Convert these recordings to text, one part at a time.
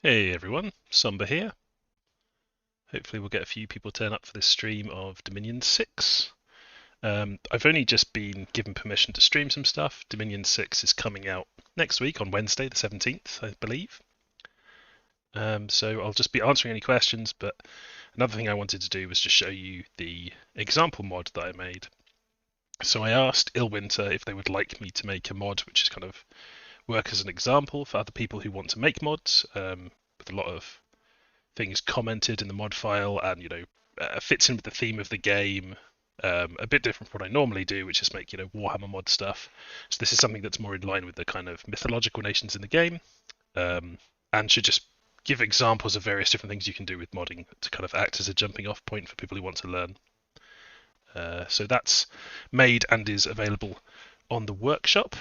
Hey everyone, Somber here. Hopefully we'll get a few people turn up for this stream of Dominion 6. I've only just been given permission to stream some stuff. Dominion 6 is coming out next week on Wednesday the 17th, I believe. So I'll just be answering any questions, but another thing I wanted to do was just show you the example mod that I made. So I asked Illwinter if they would like me to make a mod which is kind of work as an example for other people who want to make mods, with a lot of things commented in the mod file, and fits in with the theme of the game. A bit different from what I normally do, which is make Warhammer mod stuff. So this is something that's more in line with the kind of mythological nations in the game, and should just give examples of various different things you can do with modding to kind of act as a jumping off point for people who want to learn. So that's made and is available on the workshop,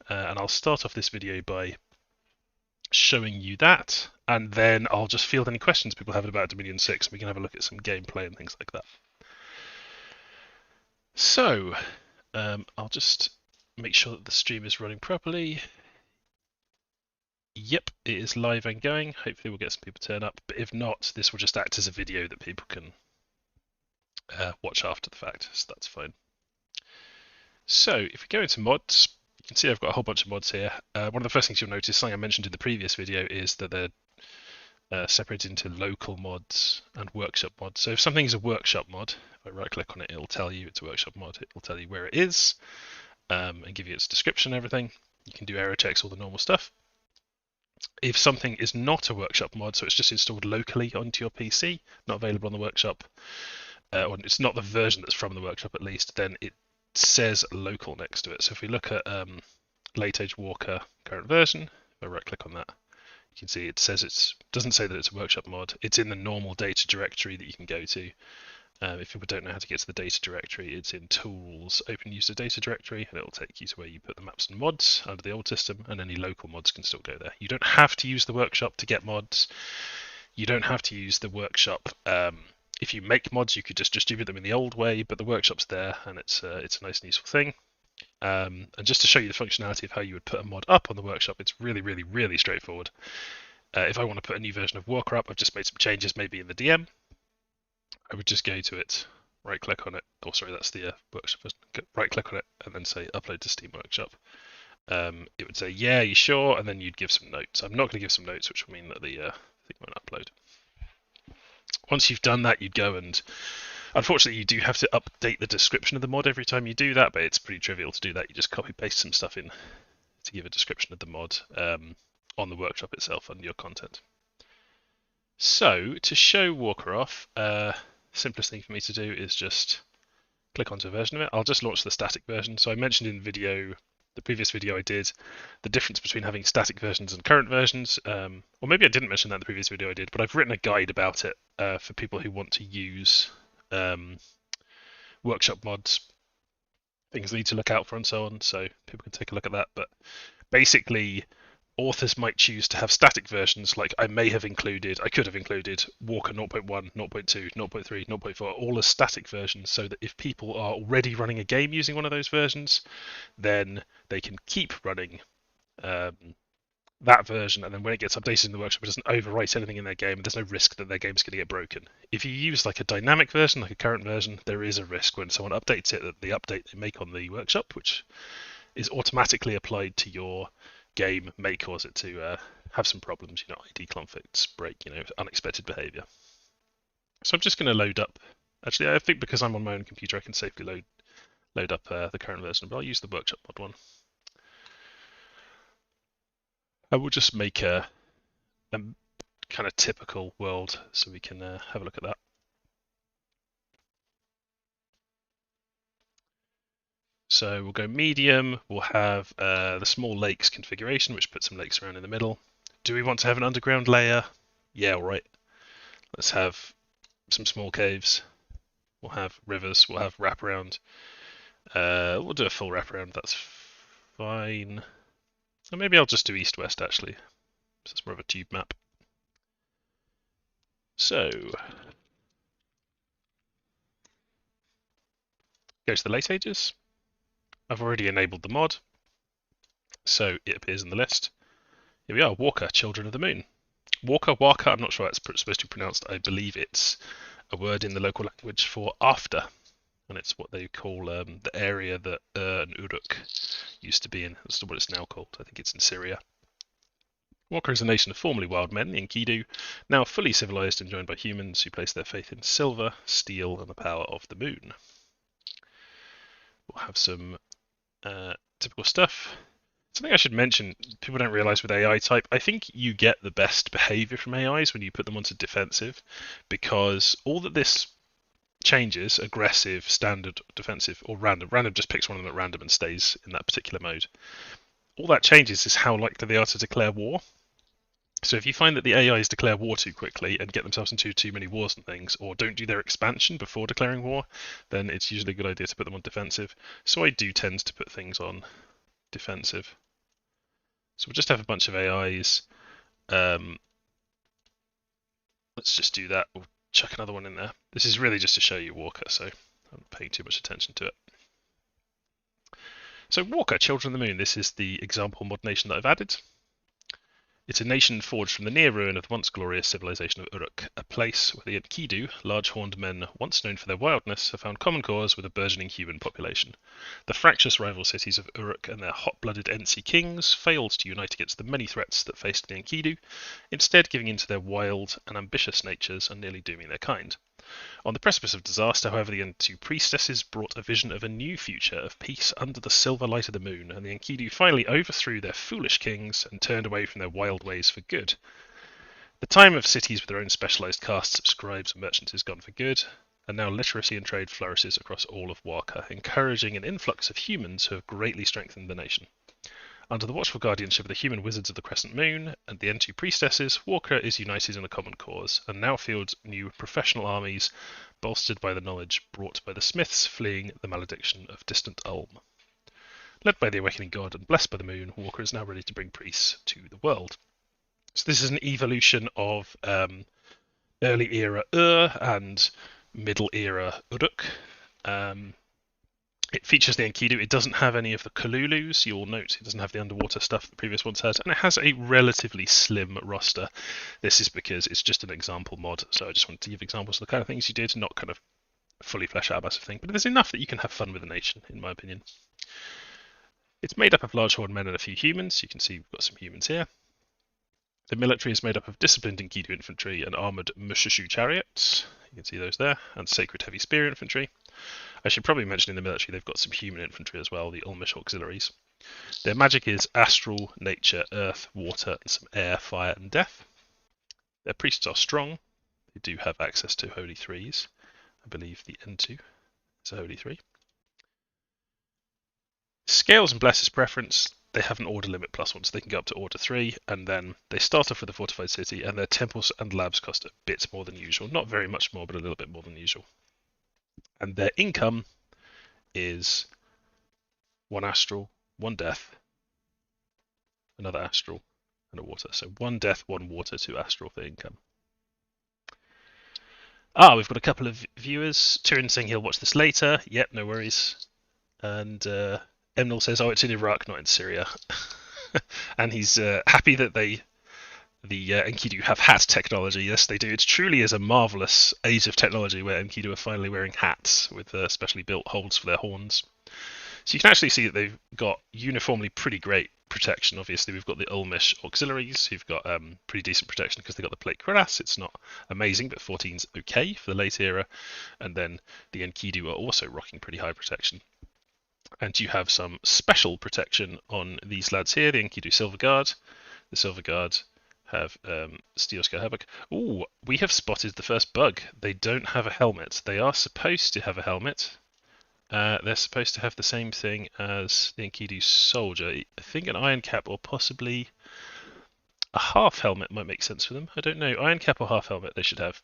and I'll start off this video by showing you that, and then I'll just field any questions people have about Dominion 6, and we can have a look at some gameplay and things like that. So, I'll just make sure that the stream is running properly. Yep, it is live and going. Hopefully we'll get some people turn up, but if not, this will just act as a video that people can watch after the fact, so that's fine. So, if we go into mods, you can see I've got a whole bunch of mods here. One of the first things you'll notice, something I mentioned in the previous video, is that they're separated into local mods and workshop mods. So if something is a workshop mod, if I right click on it, it'll tell you it's a workshop mod. It will tell you where it is, and give you its description and everything. You can do error checks, all the normal stuff. If something is not a workshop mod, so it's just installed locally onto your PC, not available on the workshop, or it's not the version that's from the workshop at least, then it says local next to it. So if we look at Late Age Warka current version, if I right click on that, you can see it says doesn't say that it's a workshop mod. It's in the normal data directory that you can go to. If people don't know how to get to the data directory, it's in Tools, Open User Data Directory, and it'll take you to where you put the maps and mods under the old system, and any local mods can still go there. You don't have to use the workshop to get mods. You don't have to use the workshop. If you make mods, you could just distribute them in the old way, but the workshop's there, and it's a nice and useful thing. And just to show you the functionality of how you would put a mod up on the workshop, it's really, really, really straightforward. If I want to put a new version of Warka up, I've just made some changes maybe in the DM. I would just go to it, right click on it. Oh, sorry, that's the workshop version. Right click on it and then say upload to Steam Workshop. It would say, yeah, you sure? And then you'd give some notes. I'm not going to give some notes, which will mean that the thing won't upload. Once you've done that, you'd go and, unfortunately, you do have to update the description of the mod every time you do that, but it's pretty trivial to do that. You just copy paste some stuff in to give a description of the mod on the workshop itself under your content. So to show Warka off, simplest thing for me to do is just click onto a version of it. I'll just launch the static version. So I mentioned in the previous video I did, the difference between having static versions and current versions. Or maybe I didn't mention that in the previous video I did, but I've written a guide about it for people who want to use workshop mods, things they need to look out for and so on. So people can take a look at that. But basically, authors might choose to have static versions, like I could have included Warka 0.1, 0.2, 0.3, 0.4, all as static versions, so that if people are already running a game using one of those versions, then they can keep running that version, and then when it gets updated in the workshop, it doesn't overwrite anything in their game, and there's no risk that their game's going to get broken. If you use like a dynamic version, like a current version, there is a risk when someone updates it that the update they make on the workshop, which is automatically applied to your game, may cause it to have some problems, ID conflicts, break, unexpected behavior. So I'm just going to load up. Actually, I think because I'm on my own computer, I can safely load up the current version, but I'll use the workshop mod one. I will just make a kind of typical world so we can have a look at that. So we'll go medium, we'll have the small lakes configuration, which puts some lakes around in the middle. Do we want to have an underground layer? Yeah, all right. Let's have some small caves. We'll have rivers, we'll have wraparound. We'll do a full wraparound, that's fine. So maybe I'll just do east-west actually, so it's more of a tube map. So, go to the late ages. I've already enabled the mod, so it appears in the list. Here we are, Warka, Children of the Moon. Warka, I'm not sure how it's supposed to be pronounced. I believe it's a word in the local language for after, and it's what they call the area that an Uruk used to be in. That's what it's now called. I think it's in Syria. Warka is a nation of formerly wild men, the Enkidu, now fully civilized and joined by humans who place their faith in silver, steel, and the power of the moon. We'll have some typical stuff. Something I should mention, people don't realize with AI type, I think you get the best behavior from AIs when you put them onto defensive, because all that this changes, aggressive, standard, defensive, or random. Random just picks one of them at random and stays in that particular mode. All that changes is how likely they are to declare war. So if you find that the AIs declare war too quickly and get themselves into too many wars and things, or don't do their expansion before declaring war, then it's usually a good idea to put them on defensive. So I do tend to put things on defensive. So we'll just have a bunch of AIs. Let's just do that. We'll chuck another one in there. This is really just to show you Warka, so I'm not paying too much attention to it. So Warka, Children of the Moon, this is the example mod nation that I've added. It's a nation forged from the near ruin of the once glorious civilization of Uruk, a place where the Enkidu, large-horned men once known for their wildness, have found common cause with a burgeoning human population. The fractious rival cities of Uruk and their hot-blooded Ensi kings failed to unite against the many threats that faced the Enkidu, instead giving in to their wild and ambitious natures and nearly dooming their kind. On the precipice of disaster, however, the two priestesses brought a vision of a new future of peace under the silver light of the moon, and the Enkidu finally overthrew their foolish kings and turned away from their wild ways for good. The time of cities with their own specialised castes of scribes and merchants is gone for good, and now literacy and trade flourishes across all of Warka, encouraging an influx of humans who have greatly strengthened the nation. Under the watchful guardianship of the human wizards of the Crescent Moon and the N2 priestesses, Warka is united in a common cause, and now fields new professional armies, bolstered by the knowledge brought by the smiths fleeing the malediction of distant Ulm. Led by the awakening god and blessed by the moon, Warka is now ready to bring peace to the world. So this is an evolution of early era and middle era Uruk. It features the Enkidu. It doesn't have any of the Kalulus. You'll note it doesn't have the underwater stuff the previous ones had, and it has a relatively slim roster. This is because it's just an example mod, so I just wanted to give examples of the kind of things you did, not kind of fully flesh out a massive thing. But there's enough that you can have fun with the nation, in my opinion. It's made up of large-horned men and a few humans. You can see we've got some humans here. The military is made up of disciplined Enkidu infantry and armoured Mushishu chariots. You can see those there, and sacred heavy spear infantry. I should probably mention in the military they've got some human infantry as well, the Ulmish auxiliaries. Their magic is astral, nature, earth, water, and some air, fire, and death. Their priests are strong. They do have access to Holy Threes. I believe the N2 is a Holy Three. Scales and Bless is preference. They have an order limit +1, so they can go up to order 3, and then they start off with a fortified city, and their temples and labs cost a bit more than usual. Not very much more, but a little bit more than usual. And their income is 1 astral, 1 death, another astral, and a water. So 1 death, 1 water, 2 astral for income. We've got a couple of viewers. Tyrion saying he'll watch this later. Yep, no worries. And Emnil says, it's in Iraq, not in Syria. And he's happy that the Enkidu have hat technology. Yes, they do. It truly is a marvellous age of technology where Enkidu are finally wearing hats with specially built holes for their horns. So you can actually see that they've got uniformly pretty great protection. Obviously, we've got the Ulmish auxiliaries who've got pretty decent protection because they've got the plate cuirass. It's not amazing, but 14's okay for the late era. And then the Enkidu are also rocking pretty high protection. And you have some special protection on these lads here, the Enkidu Silver Guard. The Silver Guard have Steel Scale Havoc. Ooh, we have spotted the first bug. They don't have a helmet. They are supposed to have a helmet. They're supposed to have the same thing as the Enkidu Soldier. I think an iron cap or possibly a half helmet might make sense for them. I don't know. Iron cap or half helmet they should have.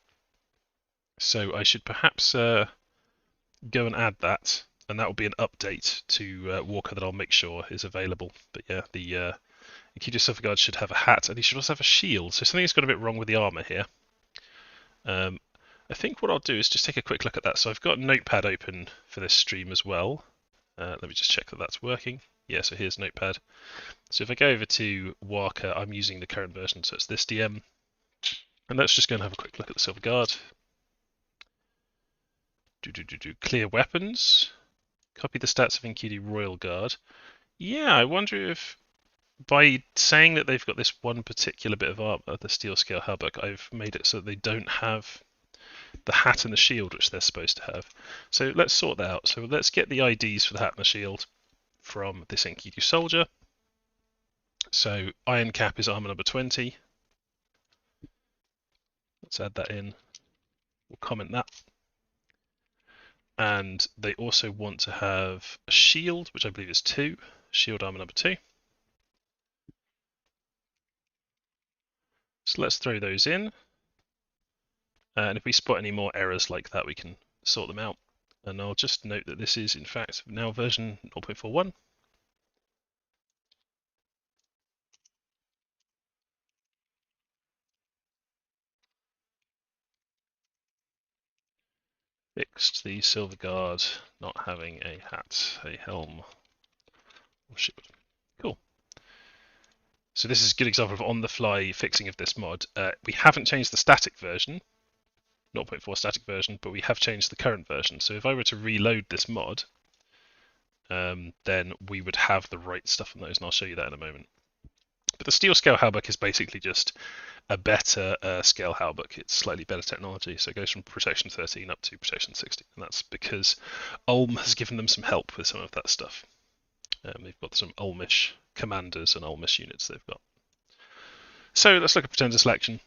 So I should perhaps go and add that. And that will be an update to Warka that I'll make sure is available. But yeah, the Enkidu Silver Guard should have a hat, and he should also have a shield. So something's got a bit wrong with the armour here. I think what I'll do is just take a quick look at that. So I've got Notepad open for this stream as well. Let me just check that that's working. Yeah, so here's Notepad. So if I go over to Warka, I'm using the current version, so it's this DM. And let's just go and have a quick look at the Silver Guard. Clear weapons. Copy the stats of Enkidu Royal Guard. Yeah, I wonder if by saying that they've got this one particular bit of armor, the Steel Scale Halberd, I've made it so that they don't have the hat and the shield which they're supposed to have. So let's sort that out. So let's get the IDs for the hat and the shield from this Enkidu soldier. So Iron Cap is armor number 20. Let's add that in. We'll comment that. And they also want to have a shield, which I believe is 2. Shield armor number 2. So let's throw those in. And if we spot any more errors like that, we can sort them out. And I'll just note that this is, in fact, now version 0.41. Fixed the Silver Guard not having a hat, a helm, or shield. Cool. So this is a good example of on-the-fly fixing of this mod. We haven't changed the static version, 0.4 static version, but we have changed the current version. So if I were to reload this mod, then we would have the right stuff on those, and I'll show you that in a moment. But the Steel Scale Halberd is basically just a better scale halberd. It's slightly better technology, so it goes from protection 13 up to protection 16, and that's because Ulm has given them some help with some of that stuff. They've got some Ulmish commanders and Ulmish units they've got. So let's look at Pretender selection.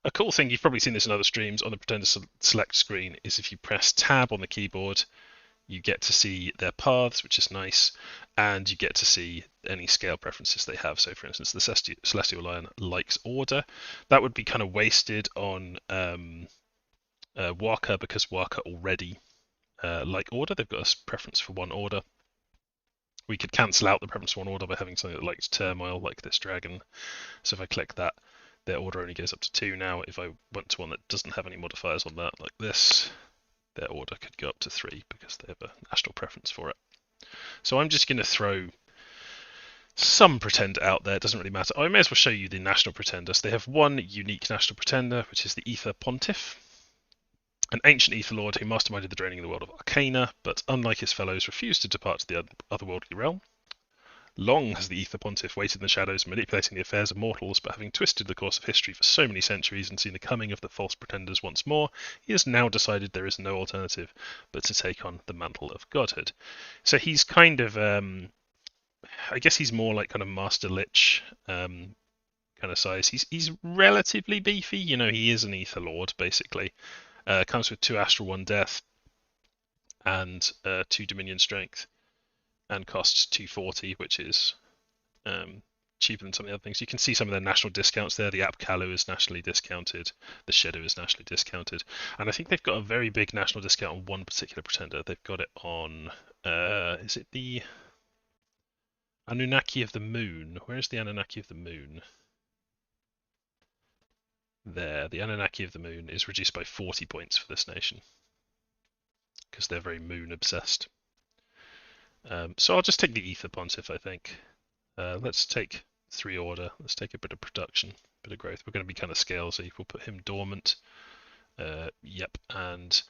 A cool thing, you've probably seen this in other streams, on the Pretender select screen is if you press tab on the keyboard, you get to see their paths, which is nice, and you get to see any scale preferences they have. So for instance, the Celestial Lion likes order. That would be kind of wasted on Warka, because Warka already like order. They've got a preference for 1 order. We could cancel out the preference for 1 order by having something that likes turmoil, like this dragon. So if I click that, their order only goes up to 2 now. If I went to one that doesn't have any modifiers on that, like this, their order could go up to 3 because they have a national preference for it. So I'm just going to throw some Pretender out there. It doesn't really matter. I may as well show you the national Pretenders. They have one unique national Pretender, which is the Ether Pontiff, an ancient Ether Lord who masterminded the draining of the world of Arcana, but unlike his fellows, refused to depart to the otherworldly realm. Long has the Ether Pontiff waited in the shadows, manipulating the affairs of mortals, but having twisted the course of history for so many centuries and seen the coming of the false pretenders once more, he has now decided there is no alternative but to take on the mantle of godhood. So he's kind of, I guess he's more like kind of Master Lich kind of size. He's relatively beefy, you know, he is an Ether Lord, basically. Comes with 2 Astral, 1 Death, and 2 Dominion Strength, and costs 240, which is cheaper than some of the other things. You can see some of their national discounts there. The Apkallu is nationally discounted. The Shadow is nationally discounted. And I think they've got a very big national discount on one particular Pretender. They've got it on, is it the Anunnaki of the Moon? Where's the Anunnaki of the Moon? There, the Anunnaki of the Moon is reduced by 40 points for this nation, because they're very moon obsessed. So I'll just take the Ether Pontiff, I think. Let's take 3 order. Let's take a bit of production, a bit of growth. We're going to be kind of scalesy. We'll put him dormant. Yep, and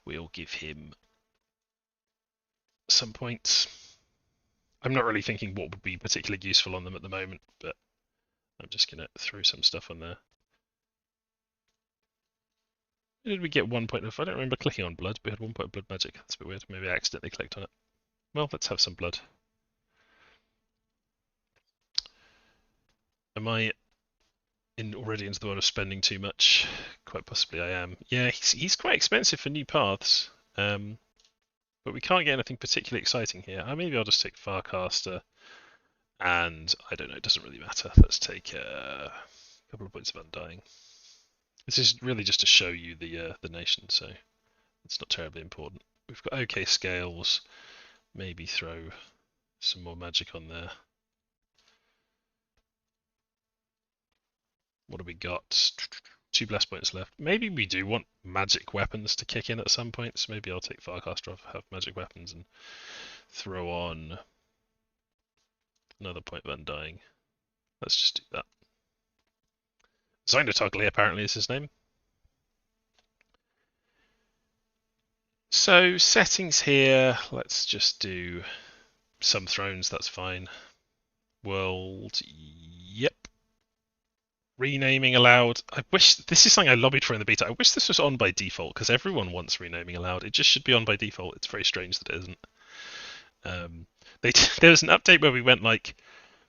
we'll give him some points. I'm not really thinking what would be particularly useful on them at the moment, but I'm just going to throw some stuff on there. Did we get 1 point of... I don't remember clicking on blood. We had 1 point of blood magic. That's a bit weird. Maybe I accidentally clicked on it. Well, let's have some blood. Am I already into the world of spending too much? Quite possibly I am. Yeah, he's quite expensive for new paths. But we can't get anything particularly exciting here. Maybe I'll just take Farcaster. And I don't know, it doesn't really matter. Let's take a couple of points of Undying. This is really just to show you the nation, so it's not terribly important. We've got okay scales. Maybe throw some more magic on there. What have we got? 2 bless points left. Maybe we do want magic weapons to kick in at some point, so maybe I'll take Farcaster off, have magic weapons, and throw on another point of Undying. Let's just do that. Xynotogly apparently is his name. So settings here, let's just do some thrones, that's fine. World, yep. Renaming allowed. I wish this is something I lobbied for in the beta. I wish this was on by default because everyone wants renaming allowed. It just should be on by default. It's very strange that it isn't. There was an update where we went like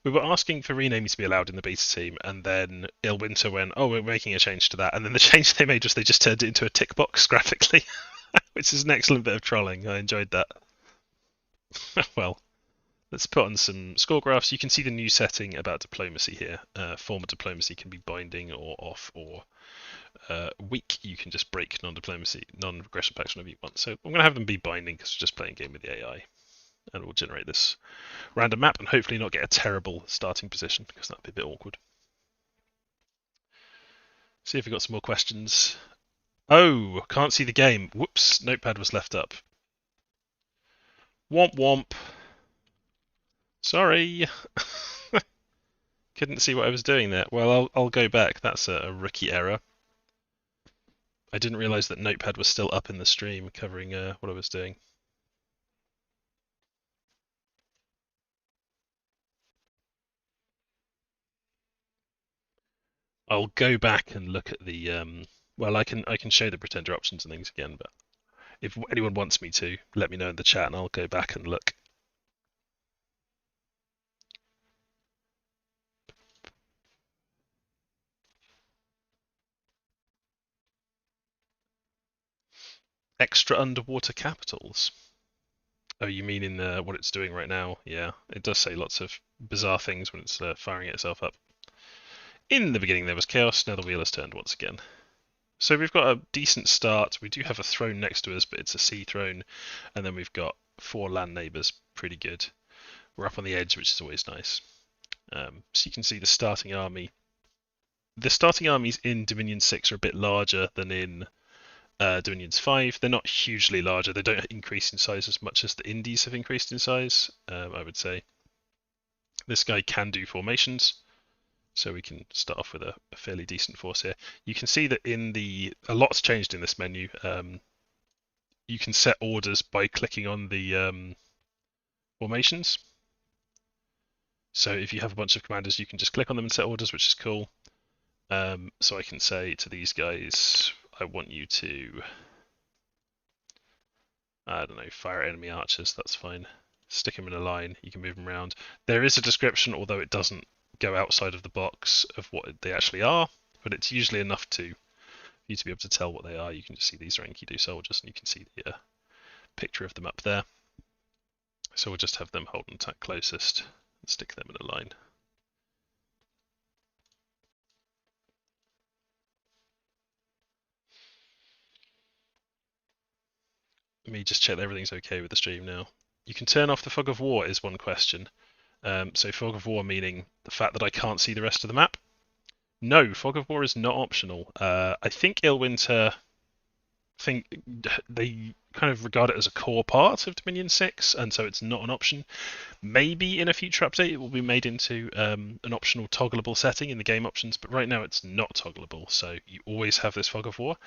we were asking for renaming to be allowed in the beta team, and then Ilwinter went, "Oh, we're making a change to that," and then the change they made was they just turned it into a tick box graphically, which is an excellent bit of trolling. I enjoyed that. Well, let's put on some score graphs. You can see the new setting about diplomacy here. Former diplomacy can be binding or off or weak. You can just break non-aggression pacts whenever you want. So I'm going to have them be binding because we're just playing a game with the AI. And we'll generate this random map and hopefully not get a terrible starting position because that'd be a bit awkward. See if we've got some more questions. Oh, can't see the game. Whoops, notepad was left up. Womp womp. Sorry. Couldn't see what I was doing there. Well, I'll go back. That's a rookie error. I didn't realise that notepad was still up in the stream covering what I was doing. I'll go back and look at the well, I can show the pretender options and things again, but if anyone wants me to, let me know in the chat and I'll go back and look. Extra underwater capitals. Oh, you mean in what it's doing right now? Yeah, it does say lots of bizarre things when it's firing itself up. In the beginning there was chaos, now the wheel has turned once again. So we've got a decent start. We do have a throne next to us, but it's a sea throne. And then we've got 4 land neighbours, pretty good. We're up on the edge, which is always nice. So you can see the starting army. The starting armies in Dominion 6 are a bit larger than in Dominions 5. They're not hugely larger. They don't increase in size as much as the Indies have increased in size, I would say. This guy can do formations. So we can start off with a fairly decent force here. You can see that a lot's changed in this menu. You can set orders by clicking on the formations. So if you have a bunch of commanders, you can just click on them and set orders, which is cool. So I can say to these guys, I want you to, I don't know, fire at enemy archers. That's fine. Stick them in a line. You can move them around. There is a description, although it doesn't go outside of the box of what they actually are, but it's usually enough for you to be able to tell what they are. You can just see these are Enkidu soldiers, and you can see the picture of them up there. So we'll just have them hold and attack closest and stick them in a line. Let me just check that everything's okay with the stream now. You can turn off the fog of war is one question. So fog of war meaning the fact that I can't see the rest of the map. No, fog of war is not optional. I think Ilwinter they kind of regard it as a core part of Dominion 6, and so it's not an option. Maybe in a future update it will be made into an optional toggleable setting in the game options, but right now it's not toggleable, so you always have this fog of war.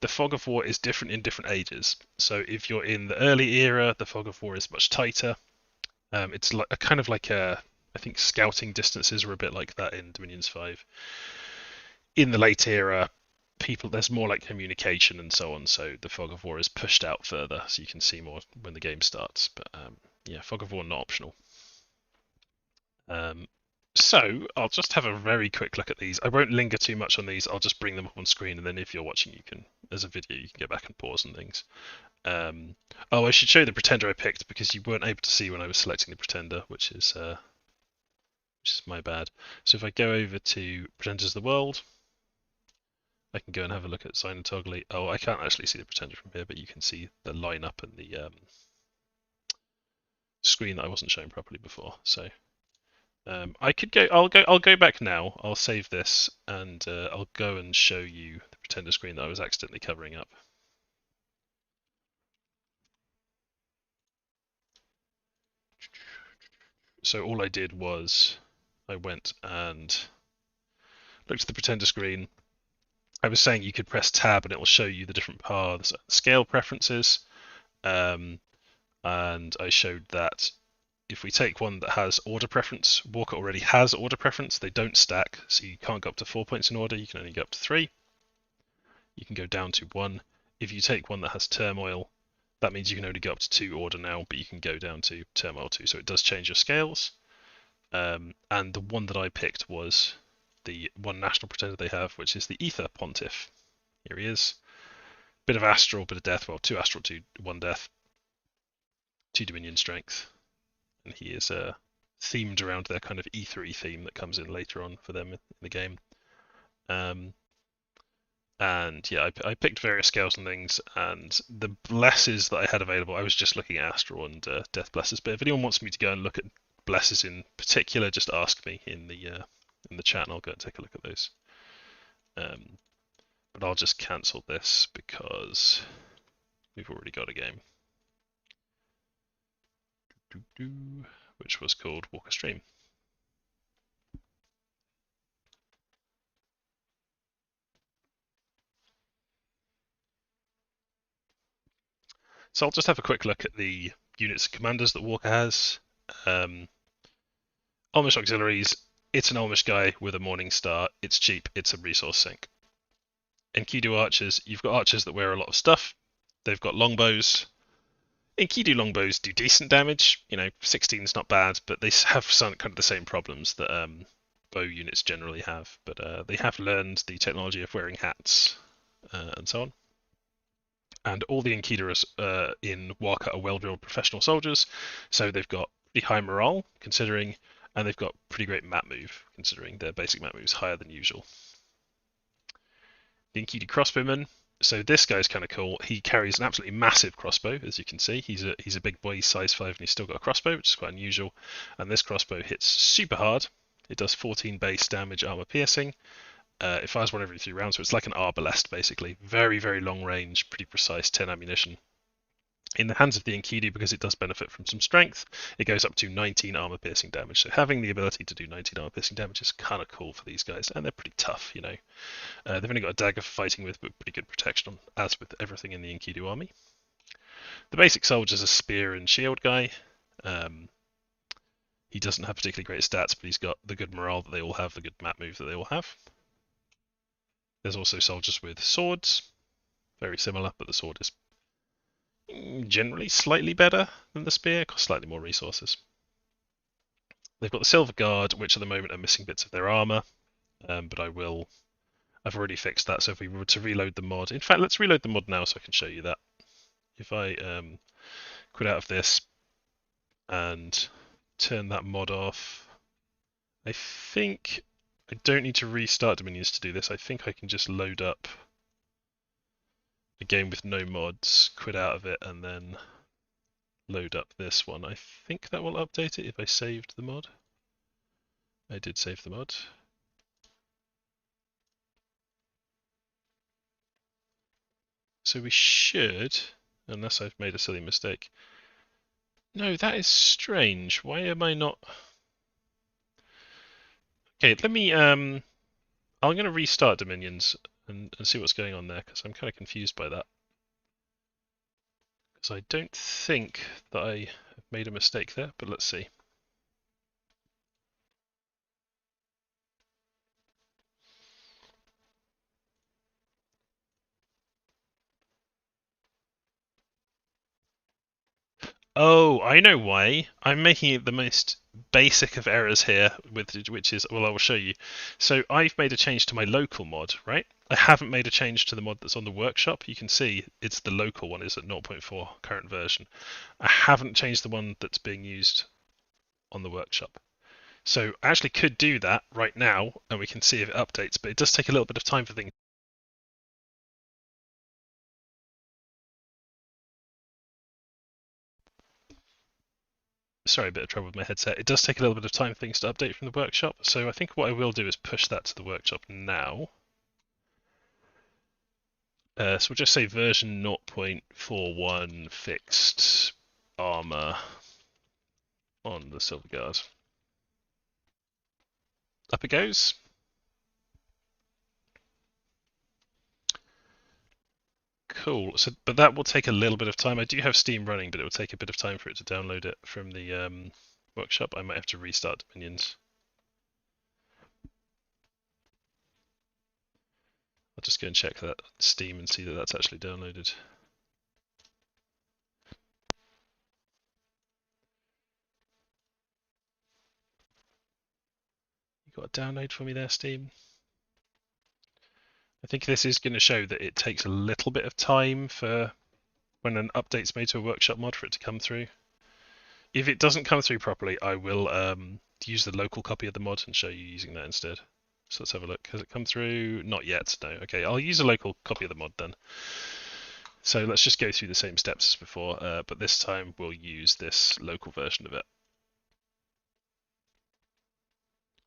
The fog of war is different in different ages. So if you're in the early era, the fog of war is much tighter. It's like a kind of like I think scouting distances are a bit like that in Dominions 5. In the late era, there's more like communication and so on, so the fog of war is pushed out further so you can see more when the game starts. But yeah, fog of war not optional. So I'll just have a very quick look at these. I won't linger too much on these. I'll just bring them up on screen, and then if you're watching, you can, as a video, you can go back and pause and things. Oh, I should show the pretender I picked because you weren't able to see when I was selecting the pretender, which is my bad. So if I go over to Pretenders of the World, I can go and have a look at Xynotogly. Oh, I can't actually see the pretender from here, but you can see the lineup and the screen that I wasn't showing properly before. So I could go. I'll go back now. I'll save this and I'll go and show you the pretender screen that I was accidentally covering up. So all I did was I went and looked at the pretender screen, I was saying you could press tab and it will show you the different paths, scale preferences, and I showed that if we take one that has order preference, Warka already has order preference. They don't stack, so you can't go up to 4 points in order. You can only go up to 3. You can go down to 1. If you take one that has turmoil, that means you can only go up to 2 order now, but you can go down to turmoil 2. So it does change your scales. And the one that I picked was the one national pretender they have, which is the Ether Pontiff. Here he is. Bit of astral, bit of death. Well, 2 astral, 1 death. 2 dominion strength. And he is themed around their kind of ethery theme that comes in later on for them in the game. And yeah, I picked various scales and things, and the blesses that I had available, I was just looking at astral and death blesses. But if anyone wants me to go and look at blesses in particular, just ask me in the chat, and I'll go and take a look at those. But I'll just cancel this because we've already got a game, which was called Warka Stream. So I'll just have a quick look at the units and commanders that Warka has. Elmish Auxiliaries, it's an Elmish guy with a Morning Star. It's cheap, it's a resource sink. Enkidu Archers, you've got archers that wear a lot of stuff. They've got longbows. Enkidu longbows do decent damage. 16 is not bad, but they have some kind of the same problems that bow units generally have. But they have learned the technology of wearing hats and so on. And all the Enkidu in Warka are well-drilled professional soldiers, so they've got pretty high morale, and they've got pretty great map move, considering their basic map move is higher than usual. The Enkidu crossbowman, so this guy's kind of cool. He carries an absolutely massive crossbow, as you can see. He's a big boy, he's size 5, and he's still got a crossbow, which is quite unusual. And this crossbow hits super hard. It does 14 base damage, armor piercing. It fires one every 3 rounds, so it's like an arbalest, basically. Very, very long range, pretty precise, 10 ammunition. In the hands of the Enkidu, because it does benefit from some strength, it goes up to 19 armor piercing damage. So having the ability to do 19 armor piercing damage is kind of cool for these guys, and they're pretty tough, They've only got a dagger for fighting with, but pretty good protection, as with everything in the Enkidu army. The basic soldier's a spear and shield guy. He doesn't have particularly great stats, but he's got the good morale that they all have, the good map move that they all have. There's also soldiers with swords, very similar, but the sword is generally slightly better than the spear, costs slightly more resources. They've got the Silver Guard, which at the moment are missing bits of their armor, but I've already fixed that, so if we were to reload the mod, in fact, let's reload the mod now so I can show you that. If I quit out of this and turn that mod off, I think I don't need to restart Dominions to do this. I think I can just load up a game with no mods, quit out of it, and then load up this one. I think that will update it if I saved the mod. I did save the mod. So we should, unless I've made a silly mistake. No, that is strange. Why am I not... Okay, let me... I'm going to restart Dominions and see what's going on there, because I'm kind of confused by that. Because I don't think that I have made a mistake there, but let's see. Oh, I know why. I'm making it the most basic of errors here, which is, well, I will show you. So I've made a change to my local mod, right? I haven't made a change to the mod that's on the workshop. You can see it's the local one is at 0.4 current version. I haven't changed the one that's being used on the workshop. So I actually could do that right now, and we can see if it updates, but it does take a little bit of time for things. Sorry, a bit of trouble with my headset. It does take a little bit of time for things to update from the workshop, so I think what I will do is push that to the workshop now. So we'll just say version 0.41 fixed armor on the Silver Guard. Up it goes. Cool. So, but that will take a little bit of time. I do have Steam running, but it will take a bit of time for it to download it from the workshop. I might have to restart Dominions. I'll just go and check that Steam and see that that's actually downloaded. You got a download for me there, Steam? I think this is going to show that it takes a little bit of time for when an update's made to a workshop mod for it to come through. If it doesn't come through properly, I will use the local copy of the mod and show you using that instead. So let's have a look. Has it come through? Not yet, no. Okay, I'll use a local copy of the mod then. So let's just go through the same steps as before, but this time we'll use this local version of it.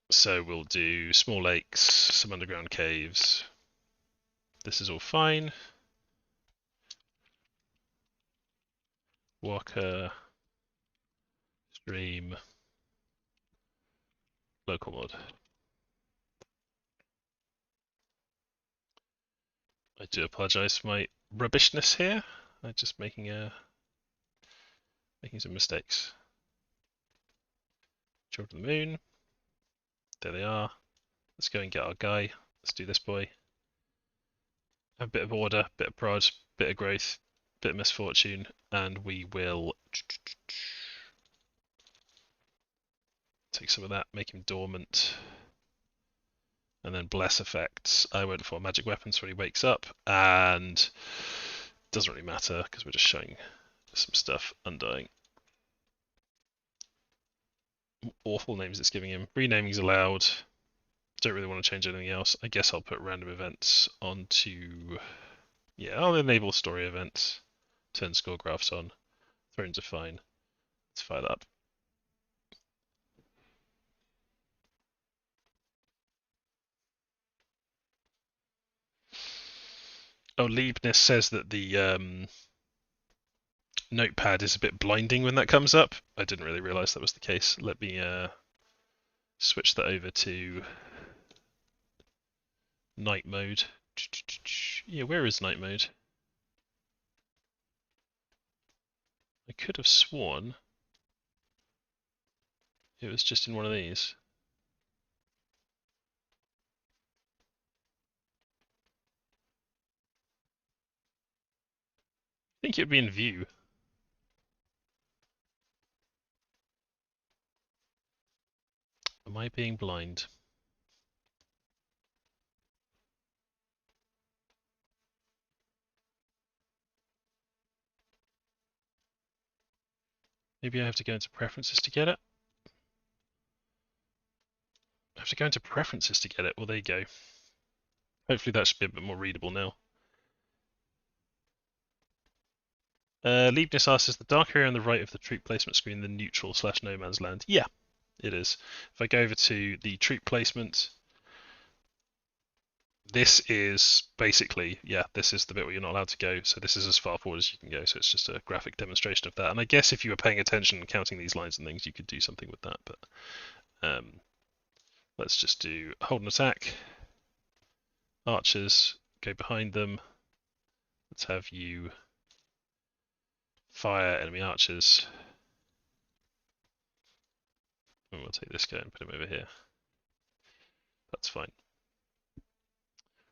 So we'll do small lakes, some underground caves. This is all fine. Warka, stream, local mod. I do apologise for my rubbishness here. I'm just making some mistakes. Children of the Moon. There they are. Let's go and get our guy. Let's do this boy. A bit of order, bit of prod, bit of growth, bit of misfortune, and we will take some of that, make him dormant, and then bless effects. I went for magic weapons when he wakes up, and doesn't really matter because we're just showing some stuff undying. Awful names it's giving him. Renaming's allowed. Don't really want to change anything else. I guess I'll put random events onto... Yeah, I'll enable story events. Turn score graphs on. Thrones are fine. Let's fire that up. Oh, Liebness says that the notepad is a bit blinding when that comes up. I didn't really realise that was the case. Let me switch that over to night mode. Yeah, where is night mode? I could have sworn it was just in one of these. I think it'd be in view. Am I being blind? Maybe I have to go into preferences to get it. I have to go into preferences to get it. Well, there you go. Hopefully that should be a bit more readable now. Leibniz asks, is the dark area on the right of the troop placement screen the neutral / no man's land? Yeah, it is. If I go over to the troop placement, this is basically, yeah, this is the bit where you're not allowed to go. So this is as far forward as you can go. So it's just a graphic demonstration of that. And I guess if you were paying attention and counting these lines and things, you could do something with that. But let's just do hold and attack. Archers, go behind them. Let's have you fire enemy archers. And we'll take this guy and put him over here. That's fine.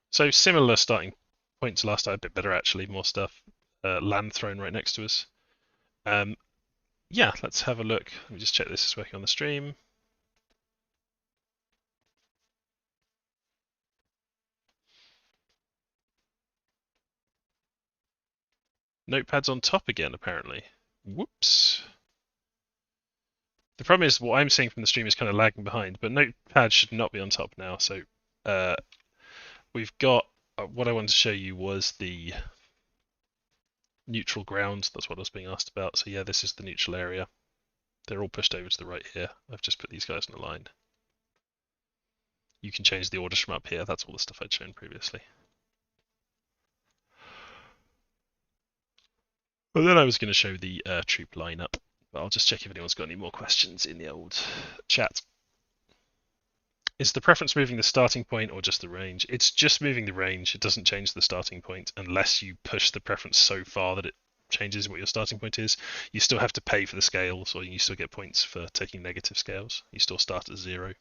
So similar starting point to last time, a bit better actually, more stuff. Land thrown right next to us. Yeah, let's have a look. Let me just check this is working on the stream. Notepad's on top again, apparently. Whoops. The problem is what I'm seeing from the stream is kind of lagging behind, but Notepad should not be on top now. So we've got, what I wanted to show you was the neutral ground. That's what I was being asked about. So yeah, this is the neutral area. They're all pushed over to the right here. I've just put these guys in a line. You can change the orders from up here. That's all the stuff I'd shown previously. Well, then I was going to show the troop lineup, but I'll just check if anyone's got any more questions in the old chat. Is the preference moving the starting point or just the range? It's just moving the range. It doesn't change the starting point unless you push the preference so far that it changes what your starting point is. You still have to pay for the scales, or you still get points for taking negative scales. You still start at 0.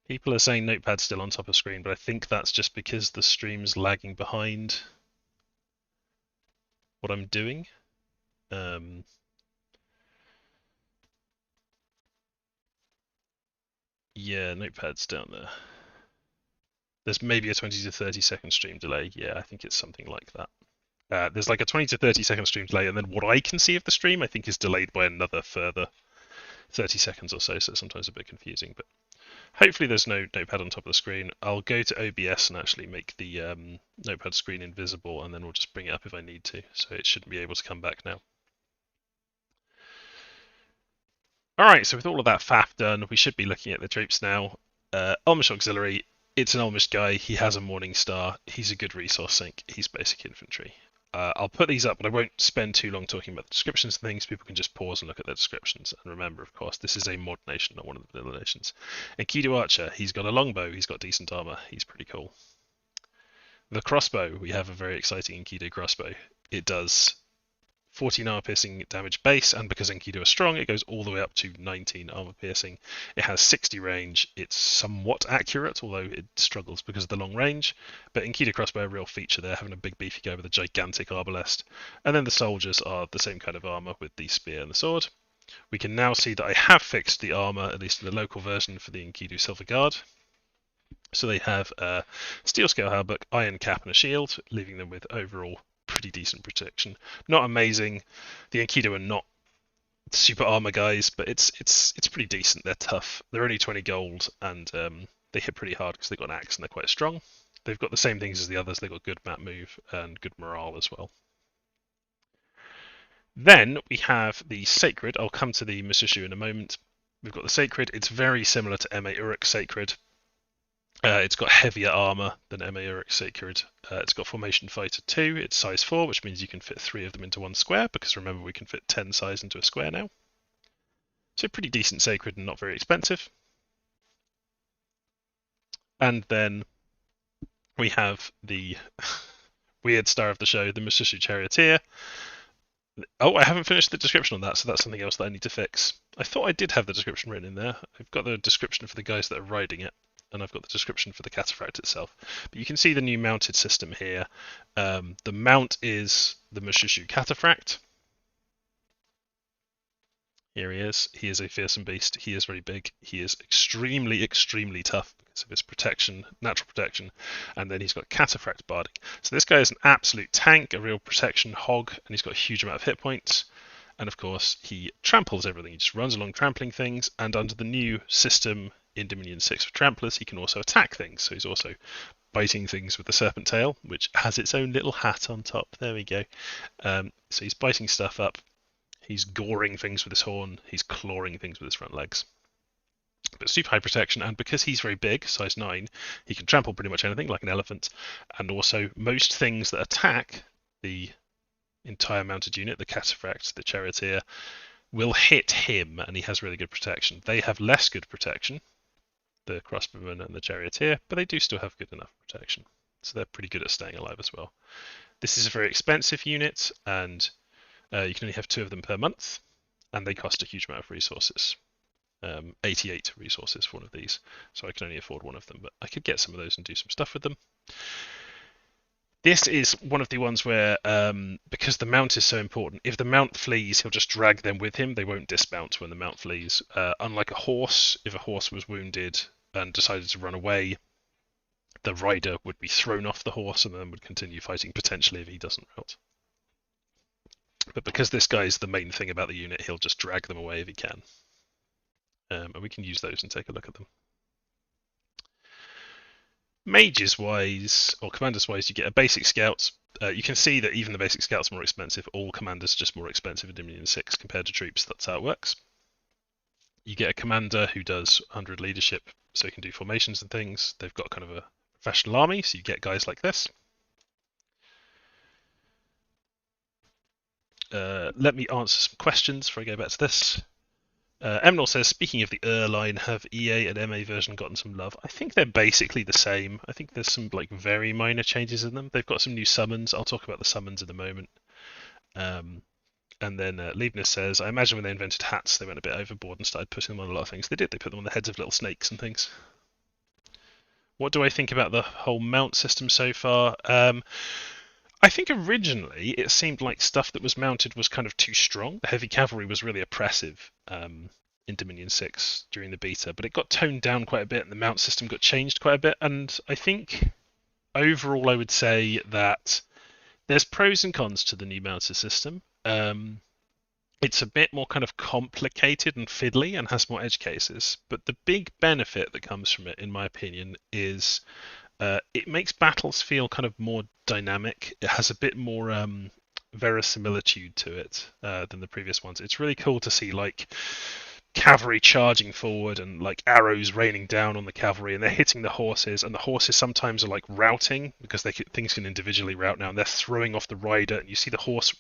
People are saying Notepad's still on top of screen, but I think that's just because the stream's lagging behind what I'm doing. Yeah, Notepad's down there. There's maybe a 20 to 30 second stream delay. Yeah, I think it's something like that. There's like a 20 to 30 second stream delay, and then what I can see of the stream, I think, is delayed by another further 30 seconds or so, so it's sometimes a bit confusing. But hopefully there's no Notepad on top of the screen. I'll go to OBS and actually make the Notepad screen invisible, and then we'll just bring it up if I need to. So it shouldn't be able to come back now. Alright, so with all of that faff done, we should be looking at the troops now. Elmish Auxiliary, it's an Elmish guy, he has a Morning Star, he's a good resource sink, he's basic infantry. I'll put these up, but I won't spend too long talking about the descriptions and things. People can just pause and look at the descriptions. And remember, of course, this is a mod nation, not one of the vanilla nations. Enkidu Archer, he's got a longbow, he's got decent armor, he's pretty cool. The crossbow, we have a very exciting Enkidu crossbow. It does 14 armor piercing damage base, and because Enkidu are strong, it goes all the way up to 19 armor piercing. It has 60 range. It's somewhat accurate, although it struggles because of the long range. But Enkidu crossbow, a real feature there, having a big beefy guy with a gigantic arbalest. And then the soldiers are the same kind of armor with the spear and the sword. We can now see that I have fixed the armor, at least in the local version, for the Enkidu Silver Guard. So they have a steel scale halberd, iron cap, and a shield, leaving them with overall pretty decent protection. Not amazing. The Enkidu are not super armor guys, but it's pretty decent. They're tough. They're only 20 gold, and they hit pretty hard because they've got an axe and they're quite strong. They've got the same things as the others. They've got good map move and good morale as well. Then we have the Sacred. I'll come to the Musushu in a moment. We've got the Sacred. It's very similar to MA Uruk's Sacred. It's got heavier armor than MA Uruk's Sacred. It's got Formation Fighter 2. It's size 4, which means you can fit 3 of them into one square, because remember we can fit 10 size into a square now. So pretty decent Sacred and not very expensive. And then we have the weird star of the show, the Musushu Charioteer. Oh, I haven't finished the description on that, so that's something else that I need to fix. I thought I did have the description written in there. I've got the description for the guys that are riding it, and I've got the description for the cataphract itself. But you can see the new mounted system here. The mount is the Musushu cataphract. Here he is. He is a fearsome beast. He is very big. He is extremely, extremely tough because of his protection, natural protection. And then he's got cataphract barding. So this guy is an absolute tank, a real protection hog, and he's got a huge amount of hit points. And of course, he tramples everything. He just runs along trampling things. And under the new system in Dominion 6 for tramplers, he can also attack things. So he's also biting things with the serpent tail, which has its own little hat on top. There we go. So he's biting stuff up. He's goring things with his horn. He's clawing things with his front legs. But super high protection, and because he's very big, size 9, he can trample pretty much anything like an elephant. And also most things that attack the entire mounted unit, the cataphract, the charioteer, will hit him, and he has really good protection. They have less good protection, the crossbowman and the charioteer, but they do still have good enough protection. So they're pretty good at staying alive as well. This is a very expensive unit, and you can only have 2 of them per month, and they cost a huge amount of resources. 88 resources for one of these, so I can only afford one of them, but I could get some of those and do some stuff with them. This is one of the ones where, because the mount is so important, if the mount flees, he'll just drag them with him. They won't dismount when the mount flees. Unlike a horse, if a horse was wounded and decided to run away, the rider would be thrown off the horse and then would continue fighting potentially if he doesn't mount. But because this guy's the main thing about the unit, he'll just drag them away if he can. And we can use those and take a look at them. Mages wise, or commanders wise, you get a basic scout. You can see that even the basic scout's more expensive. All commanders are just more expensive in Dominion 6 compared to troops. That's how it works. You get a commander who does 100 leadership, so he can do formations and things. They've got kind of a professional army, so you get guys like this. Let me answer some questions before I go back to this. Emnor says, speaking of the line, have EA and MA version gotten some love? I think they're basically the same. I think there's some like very minor changes in them. They've got some new summons. I'll talk about the summons in a moment. And then Leibniz says, I imagine when they invented hats, they went a bit overboard and started putting them on a lot of things. They did. They put them on the heads of little snakes and things. What do I think about the whole mount system so far? I think originally it seemed like stuff that was mounted was kind of too strong. The heavy cavalry was really oppressive in Dominion 6 during the beta, but it got toned down quite a bit and the mount system got changed quite a bit. And I think overall I would say that there's pros and cons to the new mounted system. It's a bit more kind of complicated and fiddly and has more edge cases, but the big benefit that comes from it, in my opinion, is it makes battles feel kind of more dynamic. It has a bit more verisimilitude to it than the previous ones. It's really cool to see like cavalry charging forward and like arrows raining down on the cavalry, and they're hitting the horses, and the horses sometimes are like routing because things can individually route now, and they're throwing off the rider, and you see the horse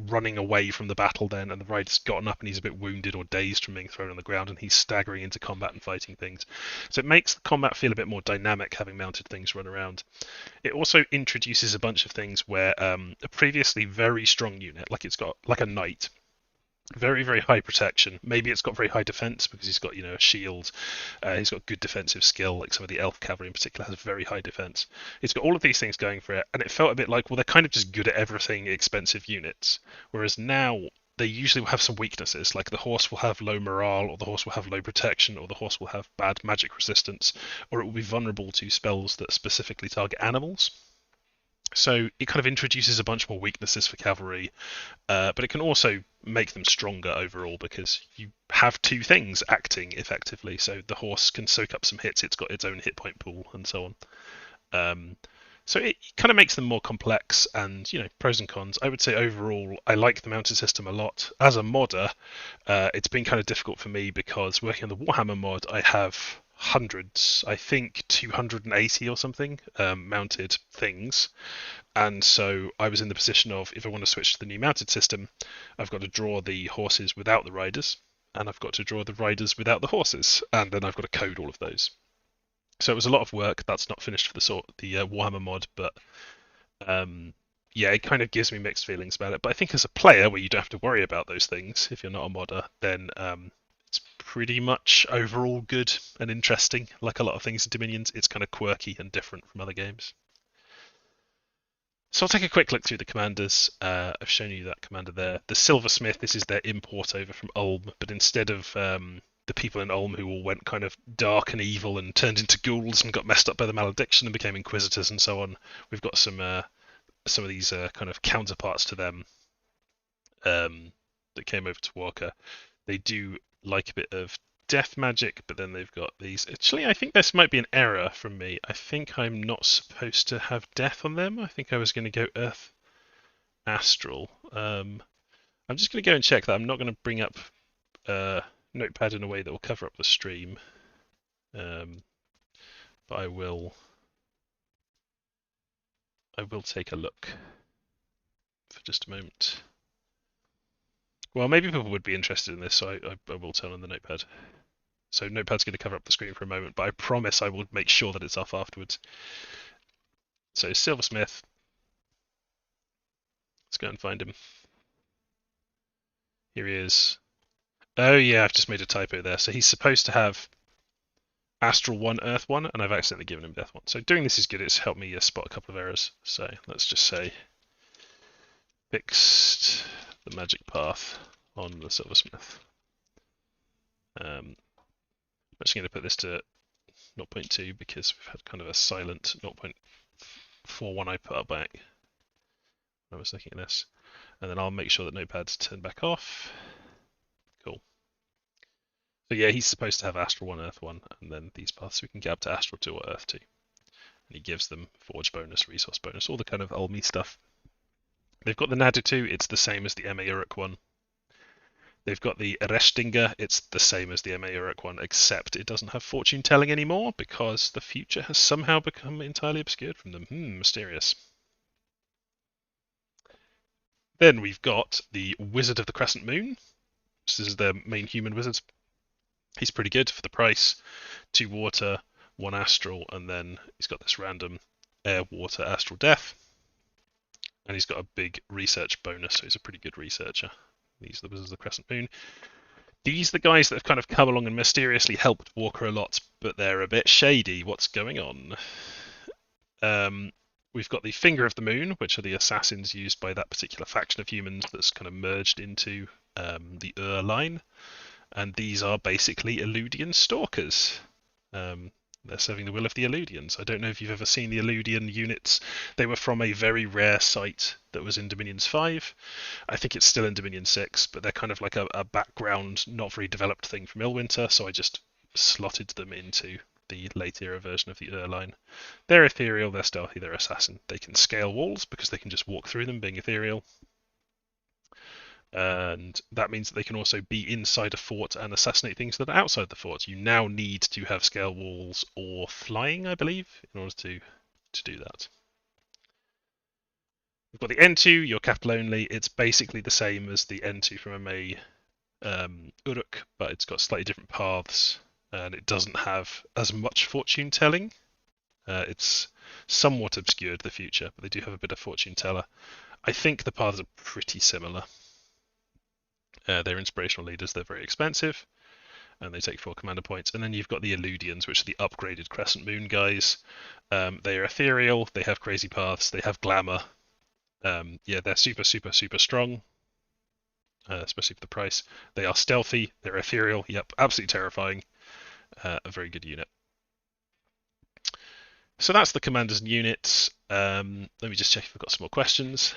running away from the battle then, and the rider's gotten up and he's a bit wounded or dazed from being thrown on the ground, and he's staggering into combat and fighting things. So it makes the combat feel a bit more dynamic having mounted things run around. It also introduces a bunch of things where a previously very strong unit, like it's got like a knight, very, very high protection. Maybe it's got very high defense because he's got, a shield. He's got good defensive skill, like some of the elf cavalry in particular has very high defense. It's got all of these things going for it, and it felt a bit like, well, they're kind of just good at everything, expensive units. Whereas now they usually will have some weaknesses, like the horse will have low morale, or the horse will have low protection, or the horse will have bad magic resistance, or it will be vulnerable to spells that specifically target animals. So it kind of introduces a bunch more weaknesses for cavalry, but it can also make them stronger overall because you have two things acting effectively. So the horse can soak up some hits, it's got its own hit point pool, and so on. So it kind of makes them more complex, and pros and cons. I would say overall, I like the mounted system a lot. As a modder, it's been kind of difficult for me because working on the Warhammer mod, I have hundreds, I think 280 or something mounted things, and so I was in the position of, if I want to switch to the new mounted system, I've got to draw the horses without the riders, and I've got to draw the riders without the horses, and then I've got to code all of those. So it was a lot of work. That's not finished for the Warhammer mod, but yeah, it kind of gives me mixed feelings about it. But I think as a player, where you don't have to worry about those things if you're not a modder, then it's pretty much overall good and interesting. Like a lot of things in Dominions, it's kind of quirky and different from other games. So I'll take a quick look through the commanders. I've shown you that commander there. The Silversmith, this is their import over from Ulm, but instead of the people in Ulm who all went kind of dark and evil and turned into ghouls and got messed up by the malediction and became inquisitors and so on, we've got some of these kind of counterparts to them that came over to Warka. They do like a bit of death magic, but then they've got these. Actually, I think this might be an error from me. I think I'm not supposed to have death on them. I think I was going to go Earth Astral. I'm just going to go and check that. I'm not going to bring up Notepad in a way that will cover up the stream, but I will take a look for just a moment. Well, maybe people would be interested in this, so I will turn on the Notepad. So Notepad's going to cover up the screen for a moment, but I promise I will make sure that it's off afterwards. So Silversmith, let's go and find him. Here he is. Oh yeah, I've just made a typo there. So he's supposed to have Astral 1, Earth 1, and I've accidentally given him Death 1. So doing this is good. It's helped me spot a couple of errors. So let's just say fixed the magic path on the Silversmith. I'm just going to put this to 0.2 because we've had kind of a silent 0.41 I put up back when I was looking at this. And then I'll make sure that Notepad's turned back off. Cool. So yeah, he's supposed to have Astral 1, Earth 1, and then these paths we can get up to Astral 2 or Earth 2. And he gives them Forge bonus, Resource bonus, all the kind of Ulmy stuff. They've got the Nadu 2, it's the same as the MA Uruk 1. They've got the Erestinger, it's the same as the MA Uruk 1, except it doesn't have fortune telling anymore because the future has somehow become entirely obscured from them. Mysterious. Then we've got the Wizard of the Crescent Moon. This is their main human wizard He's pretty good for the price. 2 water, 1 astral, and then he's got this random air, water, astral, death. And he's got a big research bonus, so he's a pretty good researcher. These are the Wizards of the Crescent Moon. These are the guys that have kind of come along and mysteriously helped Warka a lot, but they're a bit shady. What's going on? We've got the Finger of the Moon, which are the assassins used by that particular faction of humans that's kind of merged into the line. And these are basically Eludian stalkers. They're serving the will of the Eludians. I don't know if you've ever seen the Eludian units. They were from a very rare site that was in Dominions 5. I think it's still in Dominion 6, but they're kind of like a background, not very developed thing from Illwinter, so I just slotted them into the late era version of the line. They're ethereal, they're stealthy, they're assassin. They can scale walls because they can just walk through them being ethereal. And that means that they can also be inside a fort and assassinate things that are outside the fort. You now need to have scale walls or flying, I believe, in order to do that. We've got the N2, your capital only. It's basically the same as the N2 from MA Uruk, but it's got slightly different paths, and it doesn't have as much fortune telling. It's somewhat obscured the future, but they do have a bit of fortune teller. I think the paths are pretty similar. They're inspirational leaders. They're very expensive, and they take 4 commander points. And then you've got the Eludians, which are the upgraded Crescent Moon guys. They are ethereal. They have crazy paths. They have glamour. Yeah, they're super, super, super strong, especially for the price. They are stealthy. They're ethereal. Yep, absolutely terrifying. A very good unit. So that's the commanders and units. Let me just check if I've got some more questions.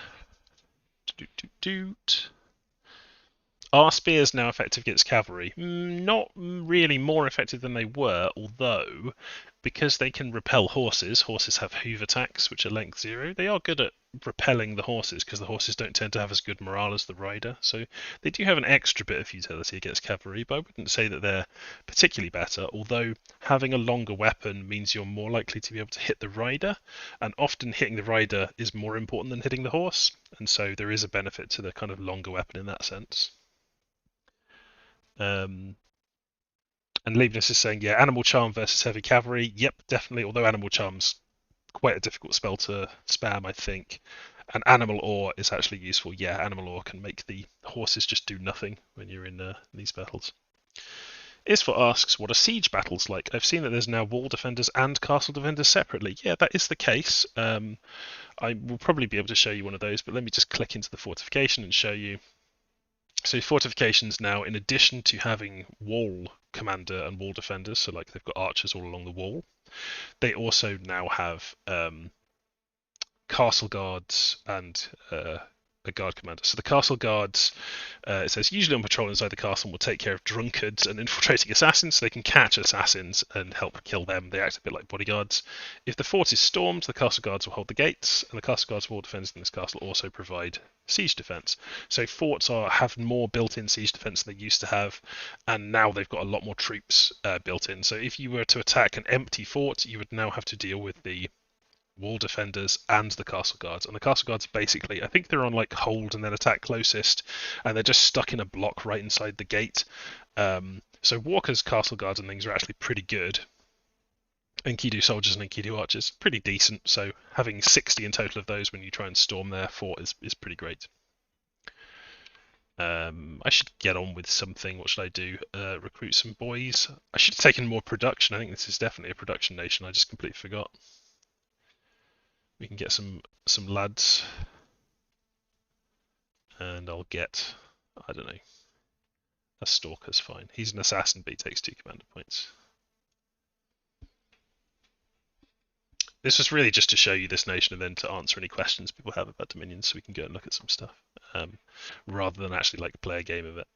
Are spears now effective against cavalry? Not really more effective than they were, although because they can repel horses, horses have hoof attacks, which are length 0, they are good at repelling the horses because the horses don't tend to have as good morale as the rider. So they do have an extra bit of utility against cavalry, but I wouldn't say that they're particularly better, although having a longer weapon means you're more likely to be able to hit the rider, and often hitting the rider is more important than hitting the horse, and so there is a benefit to the kind of longer weapon in that sense. And Leibniz is saying, yeah, Animal Charm versus Heavy Cavalry. Yep, definitely. Although Animal Charm's quite a difficult spell to spam, I think. And Animal Awe is actually useful. Yeah, Animal Awe can make the horses just do nothing when you're in these battles. Isfor asks, what are siege battles like? I've seen that there's now wall defenders and castle defenders separately. Yeah, that is the case. I will probably be able to show you one of those, but let me just click into the fortification and show you. So fortifications now, in addition to having wall commander and wall defenders, so like they've got archers all along the wall, they also now have castle guards and a guard commander. So the castle guards, it says, usually on patrol inside the castle, will take care of drunkards and infiltrating assassins, so they can catch assassins and help kill them. They act a bit like bodyguards. If the fort is stormed, the castle guards will hold the gates, and the castle guards' wall defense in this castle also provide siege defense. So forts have more built-in siege defense than they used to have, and now they've got a lot more troops built in. So if you were to attack an empty fort, you would now have to deal with the wall defenders and the castle guards, and the castle guards basically, I think they're on like hold and then attack closest, and they're just stuck in a block right inside the gate. So Warka's castle guards and things are actually pretty good. Enkidu soldiers and Enkidu archers, pretty decent. So having 60 in total of those when you try and storm their fort is pretty great. I should get on with something. What should I do? Recruit some boys. I should have taken more production. I think this is definitely a production nation. I just completely forgot. We can get some lads, and I'll get, I don't know, a stalker's fine. He's an assassin, but he takes 2 commander points. This was really just to show you this nation and then to answer any questions people have about Dominions, so we can go and look at some stuff, rather than actually like play a game of it.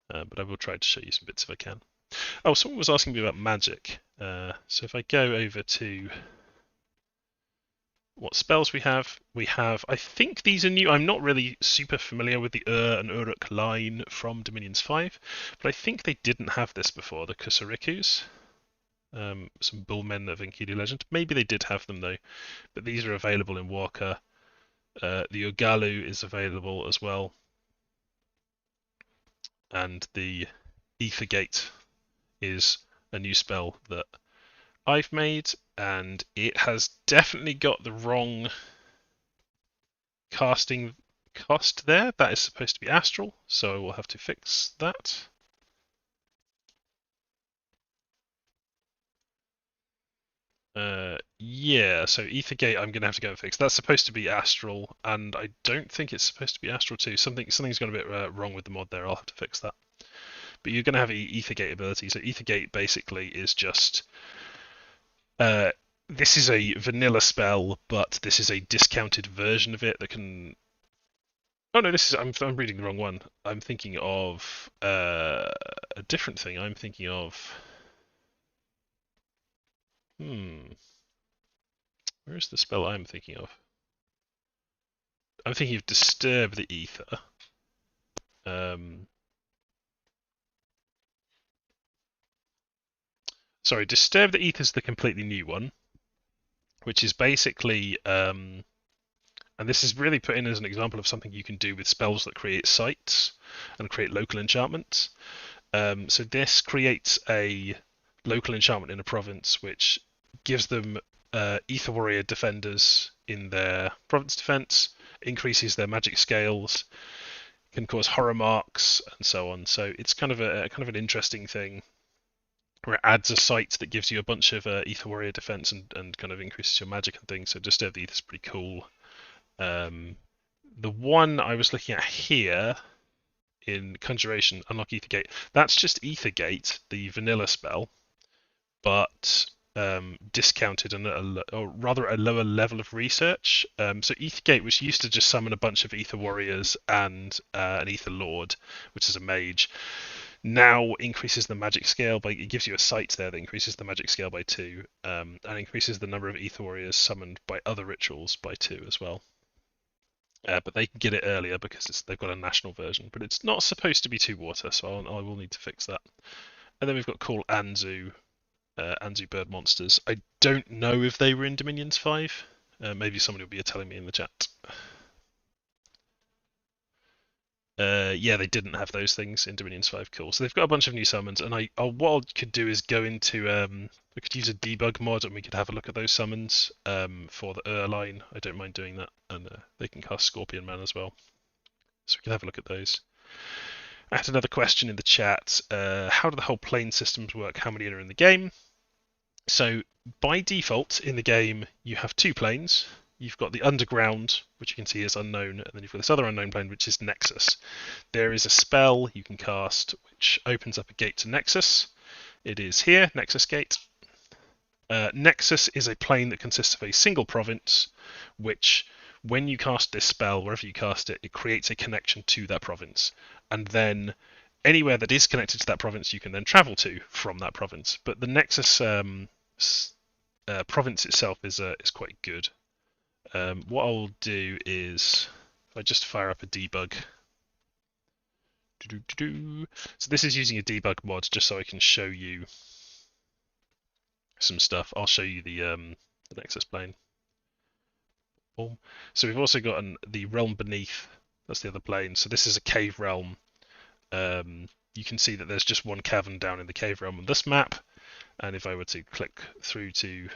But I will try to show you some bits if I can. Oh, someone was asking me about magic. So if I go over to what spells we have, I think these are new. I'm not really super familiar with the and Uruk line from Dominions 5, but I think they didn't have this before, the Kusarikus. Some bullmen of Enkidu legend. Maybe they did have them though, but these are available in Warka. The Ugalu is available as well, and the Ethergate is a new spell that I've made, and it has definitely got the wrong casting cost there. That is supposed to be astral, so I will have to fix that. Yeah, so Ethergate I'm going to have to go and fix. That's supposed to be astral, and I don't think it's supposed to be astral too. Something's gone a bit wrong with the mod there. I'll have to fix that. But you're going to have Ethergate ability. So Ethergate basically is just this is a vanilla spell, but this is a discounted version of it that can. Oh no, this is I'm reading the wrong one. I'm thinking of a different thing. I'm thinking of where is the spell I'm thinking of? I'm thinking of Disturb the Ether. Sorry, Disturb the Ether is the completely new one, which is basically, and this is really put in as an example of something you can do with spells that create sites and create local enchantments. So this creates a local enchantment in a province, which gives them Ether Warrior defenders in their province defense, increases their magic scales, can cause horror marks, and so on. So it's kind of an interesting thing where it adds a site that gives you a bunch of Ether Warrior defense and kind of increases your magic and things. So Disturb the Ether is pretty cool. The one I was looking at here in Conjuration, Unlock Ethergate, that's just Ethergate, the vanilla spell, but discounted and or rather a lower level of research. So Ethergate, which used to just summon a bunch of Ether Warriors and an Ether Lord, which is a mage, now increases the magic scale by, it gives you a site there that increases the magic scale by 2, and increases the number of Ether Warriors summoned by other rituals by 2 as well. But they can get it earlier because they've got a national version, but it's not supposed to be 2 water, so I will need to fix that. And then we've got Call Anzu, Anzu Bird Monsters. I don't know if they were in Dominions 5. Maybe somebody will be telling me in the chat. Yeah, they didn't have those things in Dominions 5. Cool. So they've got a bunch of new summons, and what I could do is go into we could use a debug mod, and we could have a look at those summons for the line. I don't mind doing that, and they can cast Scorpion Man as well. So we can have a look at those. I had another question in the chat. How do the whole plane systems work? How many are in the game? So by default in the game, you have 2 planes. You've got the underground, which you can see is unknown, and then you've got this other unknown plane, which is Nexus. There is a spell you can cast which opens up a gate to Nexus. It is here, Nexus Gate. Nexus is a plane that consists of a single province, which, when you cast this spell, wherever you cast it, it creates a connection to that province. And then anywhere that is connected to that province, you can then travel to from that province. But the Nexus province itself is quite good. What I'll do is, if I just fire up a debug. So this is using a debug mod just so I can show you some stuff. I'll show you the Nexus plane. Boom. So we've also got the realm beneath. That's the other plane. So this is a cave realm. You can see that there's just one cavern down in the cave realm on this map. And if I were to click through to,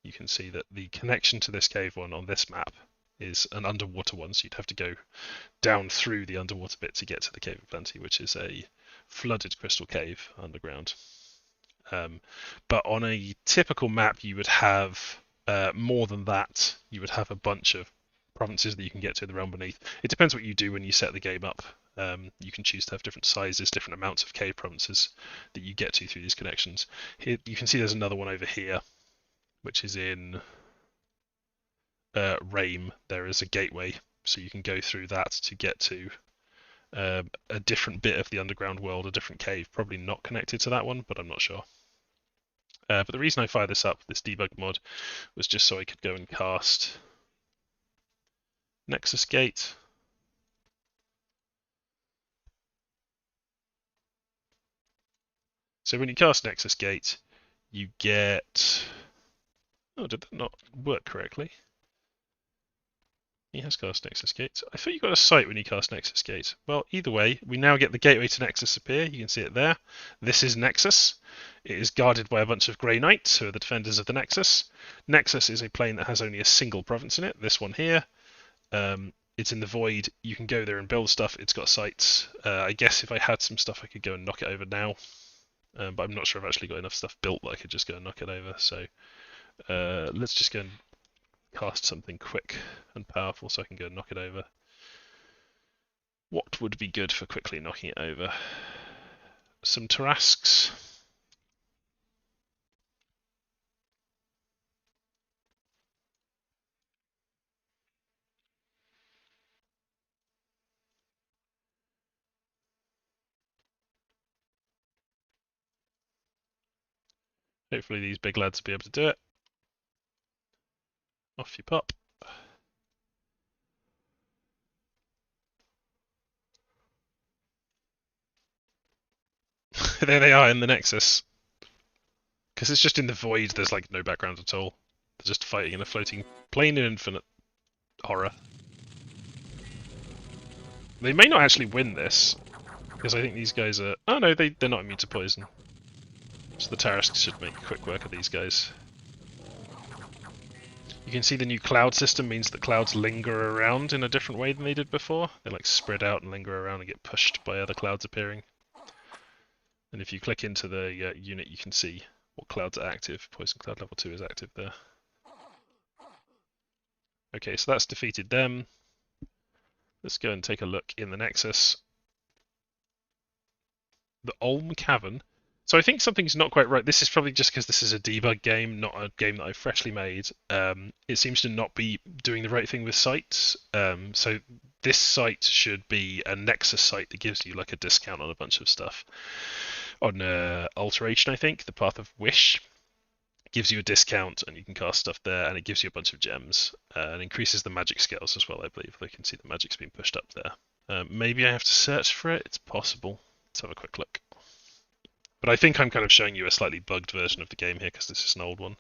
you can see that the connection to this cave one on this map is an underwater one, so you'd have to go down through the underwater bit to get to the Cave of Plenty, which is a flooded crystal cave underground. But on a typical map, you would have more than that. You would have a bunch of provinces that you can get to the realm beneath. It depends what you do when you set the game up. You can choose to have different sizes, different amounts of cave provinces that you get to through these connections. Here, you can see there's another one over here, which is in Rame. There is a gateway, so you can go through that to get to a different bit of the underground world, a different cave, probably not connected to that one, but I'm not sure. But the reason I fired this up, this debug mod, was just so I could go and cast Nexus Gate. So when you cast Nexus Gate, you get... Oh, did that not work correctly? He has cast Nexus Gate. I thought you got a sight when you cast Nexus Gate. Well, either way, we now get the gateway to Nexus appear. You can see it there. This is Nexus. It is guarded by a bunch of Grey Knights, who are the defenders of the Nexus. Nexus is a plane that has only a single province in it, this one here. It's in the void. You can go there and build stuff. It's got sites. I guess if I had some stuff, I could go and knock it over now. But I'm not sure I've actually got enough stuff built that I could just go and knock it over. So let's just go and cast something quick and powerful so I can go and knock it over. What would be good for quickly knocking it over? Some Tarrasques. Hopefully these big lads will be able to do it. Off you pop. There they are in the Nexus. Because it's just in the void, there's like no background at all. They're just fighting in a floating plane in infinite horror. They may not actually win this, because I think these guys are... Oh no, they're not immune to poison. So the Tarrasques should make quick work of these guys. You can see the new cloud system means that clouds linger around in a different way than they did before. They like spread out and linger around and get pushed by other clouds appearing. And if you click into the unit, you can see what clouds are active. Poison Cloud level 2 is active there. Okay, so that's defeated them. Let's go and take a look in the Nexus. The Ulm Cavern. So I think something's not quite right. This is probably just because this is a debug game, not a game that I've freshly made. It seems to not be doing the right thing with sites. So this site should be a Nexus site that gives you like a discount on a bunch of stuff. On Alteration, I think, the Path of Wish gives you a discount and you can cast stuff there, and it gives you a bunch of gems and increases the magic scales as well, I believe. I can see the magic's being pushed up there. Maybe I have to search for it. It's possible. Let's have a quick look. But I think I'm kind of showing you a slightly bugged version of the game here because this is an old one.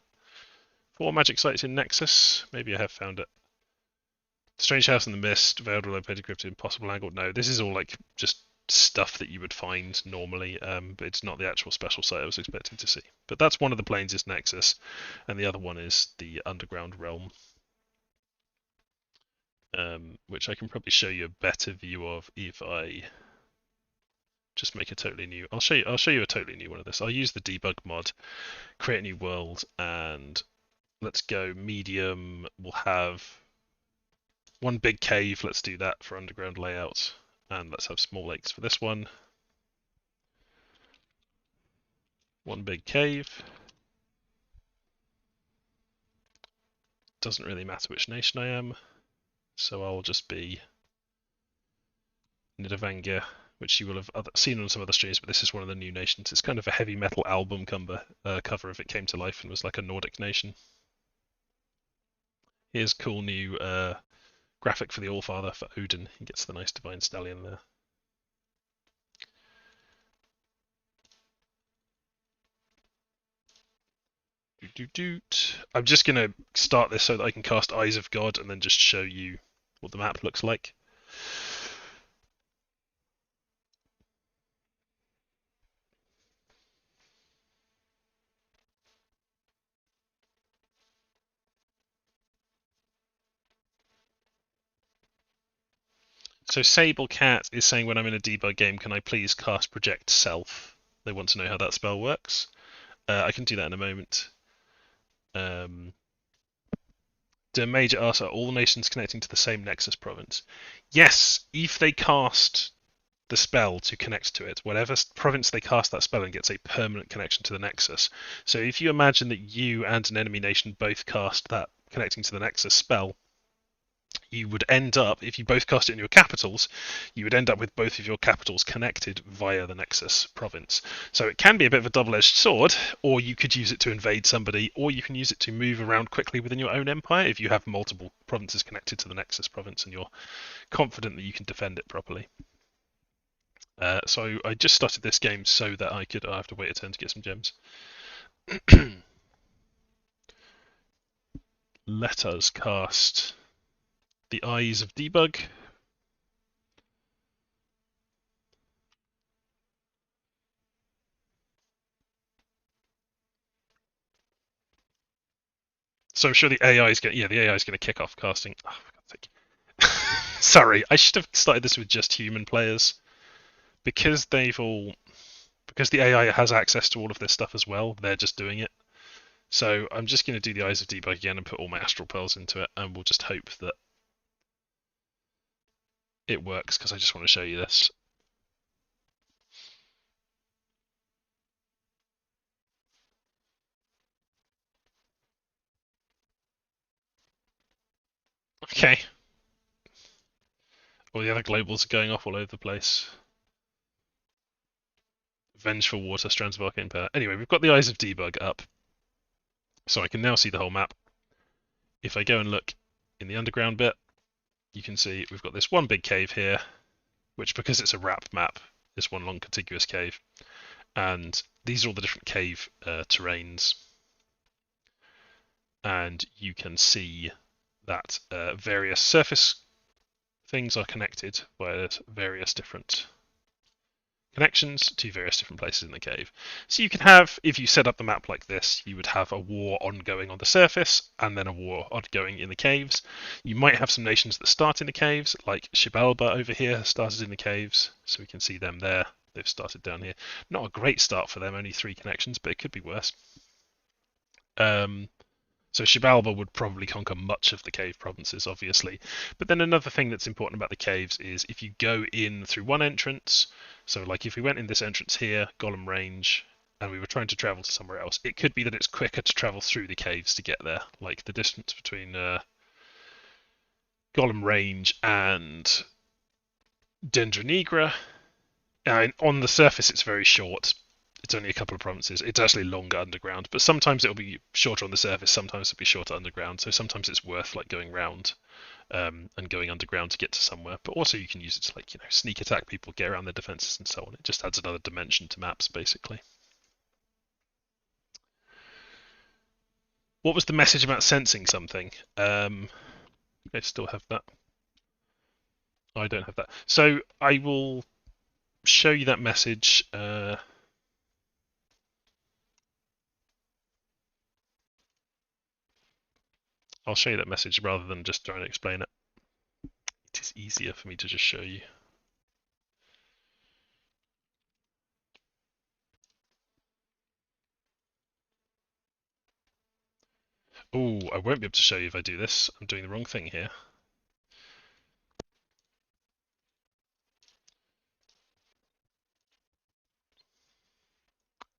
4 magic sites in Nexus. Maybe I have found it. Strange House in the Mist, Veiled Willow, Pettigrew, Impossible Angle. No, this is all like just stuff that you would find normally, but it's not the actual special site I was expecting to see. But that's one of the planes is Nexus, and the other one is the Underground Realm, which I can probably show you a better view of if I just make a totally new. I'll show you a totally new one of this. I'll use the debug mod, create a new world, and let's go medium. We'll have one big cave. Let's do that for underground layout. And let's have small lakes for this one. One big cave. Doesn't really matter which nation I am, so I'll just be Nidavellir, which you will have seen on some other streams, but this is one of the new nations. It's kind of a heavy metal album cover if it came to life and was like a Nordic nation. Here's cool new graphic for the Allfather for Odin. He gets the nice divine stallion there. I'm just going to start this so that I can cast Eyes of God and then just show you what the map looks like. So Sablecat is saying when I'm in a debug game, can I please cast Project Self? They want to know how that spell works. I can do that in a moment. The mage asks, are all nations connecting to the same Nexus province? Yes, if they cast the spell to connect to it, whatever province they cast that spell in gets a permanent connection to the Nexus. So if you imagine that you and an enemy nation both cast that connecting to the Nexus spell, you would end up, if you both cast it in your capitals, you would end up with both of your capitals connected via the Nexus province. So it can be a bit of a double-edged sword, or you could use it to invade somebody, or you can use it to move around quickly within your own empire if you have multiple provinces connected to the Nexus province and you're confident that you can defend it properly. So I just started this game so that I have to wait a turn to get some gems. Let us cast the eyes of debug. So I'm sure the AI is going. Yeah, the AI is going to kick off casting. Oh, for God's sake. Sorry, I should have started this with just human players because because the AI has access to all of this stuff as well. They're just doing it. So I'm just going to do the eyes of debug again and put all my astral pearls into it, and we'll just hope that it works because I just want to show you this. Okay. All the other globals are going off all over the place. Vengeful water, strands of arcane power. Anyway, we've got the eyes of debug up, so I can now see the whole map. If I go and look in the underground bit, you can see we've got this one big cave here, which, because it's a wrap map, is one long contiguous cave. And these are all the different cave terrains. And you can see that various surface things are connected by various different connections to various different places in the cave. So you can have, if you set up the map like this, you would have a war ongoing on the surface and then a war ongoing in the caves. You might have some nations that start in the caves, like Xibalba over here has started in the caves, so we can see them there. They've started down here. Not a great start for them, only 3 connections, but it could be worse. So Xibalba would probably conquer much of the cave provinces, obviously. But then another thing that's important about the caves is if you go in through one entrance, so like if we went in this entrance here, Golem Range, and we were trying to travel to somewhere else, it could be that it's quicker to travel through the caves to get there. Like the distance between Golem Range and Dendra Nigra, on the surface it's very short. It's only a couple of provinces. It's actually longer underground, but sometimes it'll be shorter on the surface. Sometimes it'll be shorter underground. So sometimes it's worth like going round and going underground to get to somewhere. But also you can use it to sneak attack people, get around their defenses, and so on. It just adds another dimension to maps, basically. What was the message about sensing something? I still have that. I don't have that. So I will show you that message. I'll show you that message rather than just trying to explain it. It is easier for me to just show you. Oh, I won't be able to show you if I do this. I'm doing the wrong thing here.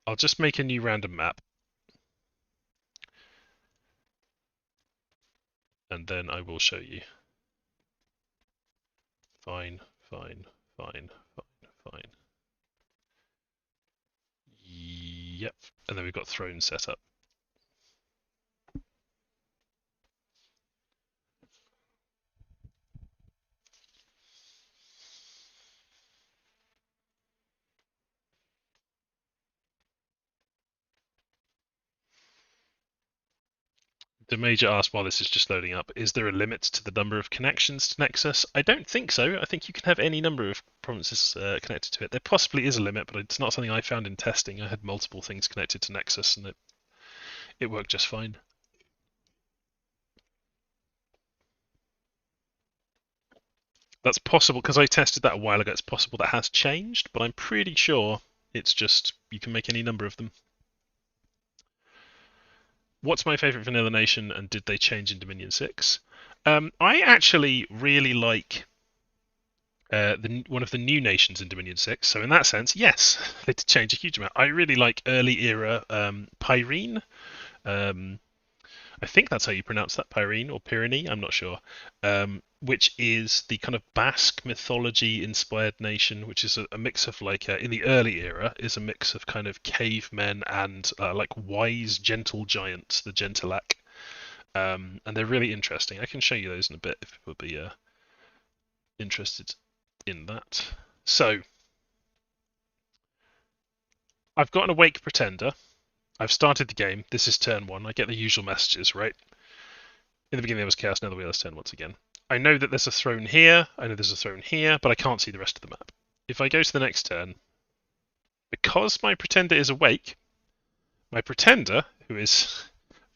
I'll just make a new random map. And then I will show you. Fine, fine, fine, fine, fine. Yep. And then we've got throne set up. The Major asked while this is just loading up, is there a limit to the number of connections to Nexus? I don't think so. I think you can have any number of provinces connected to it. There possibly is a limit, but it's not something I found in testing. I had multiple things connected to Nexus, and it worked just fine. That's possible, because I tested that a while ago. It's possible that has changed, but I'm pretty sure it's just you can make any number of them. What's my favourite vanilla nation, and did they change in Dominion 6? I actually really like one of the new nations in Dominion 6. So in that sense, yes, they did change a huge amount. I really like early era Pyrene. I think that's how you pronounce that, Pyrene or Pyrenees, I'm not sure. Which is the kind of Basque mythology inspired nation, which is a mix of in the early era, is a mix of kind of cavemen and like wise gentle giants, the Gentilac. And they're really interesting. I can show you those in a bit if people would be interested in that. So, I've got an Awake Pretender. I've started the game. This is turn 1. I get the usual messages, right? In the beginning there was chaos, now the wheel is turned once again. I know that there's a throne here, I know there's a throne here, but I can't see the rest of the map. If I go to the next turn, because my pretender is awake, my pretender, who is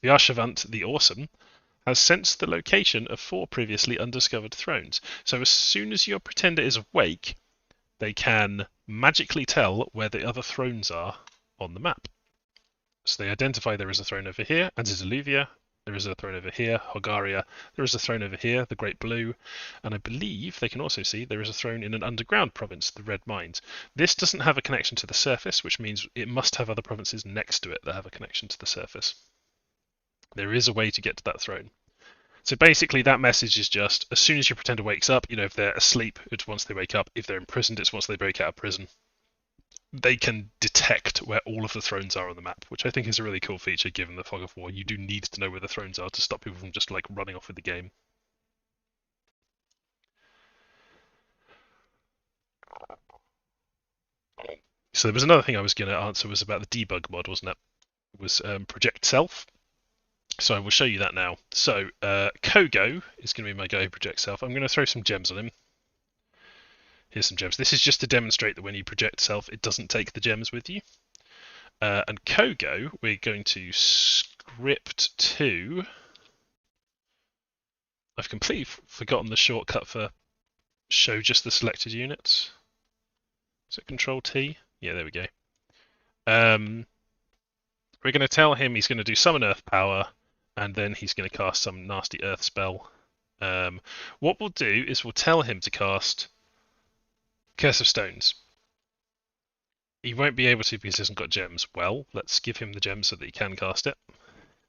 Vyashavant the Awesome, has sensed the location of 4 previously undiscovered thrones. So as soon as your pretender is awake, they can magically tell where the other thrones are on the map. So they identify there is a throne over here, Antediluvian, there is a throne over here, Hogaria, there is a throne over here, the Great Blue, and I believe they can also see there is a throne in an underground province, the Red Mines. This doesn't have a connection to the surface, which means it must have other provinces next to it that have a connection to the surface. There is a way to get to that throne. So basically that message is just, as soon as your pretender wakes up, if they're asleep, it's once they wake up. If they're imprisoned, it's once they break out of prison. They can detect where all of the thrones are on the map, which I think is a really cool feature given the fog of war. You do need to know where the thrones are to stop people from just running off with the game. So there was another thing I was going to answer was about the debug mod, wasn't it? It was project self. So I will show you that now. So Kogo is going to be my guy who projects self. I'm going to throw some gems on him. Here's some gems. This is just to demonstrate that when you project self, it doesn't take the gems with you. And Kogo, we're going to script to... I've completely forgotten the shortcut for show just the selected units. Is it Control T? Yeah, there we go. We're going to tell him he's going to do summon Earth Power, and then he's going to cast some nasty Earth spell. What we'll do is we'll tell him to cast Curse of Stones. He won't be able to because he hasn't got gems. Well, let's give him the gems so that he can cast it.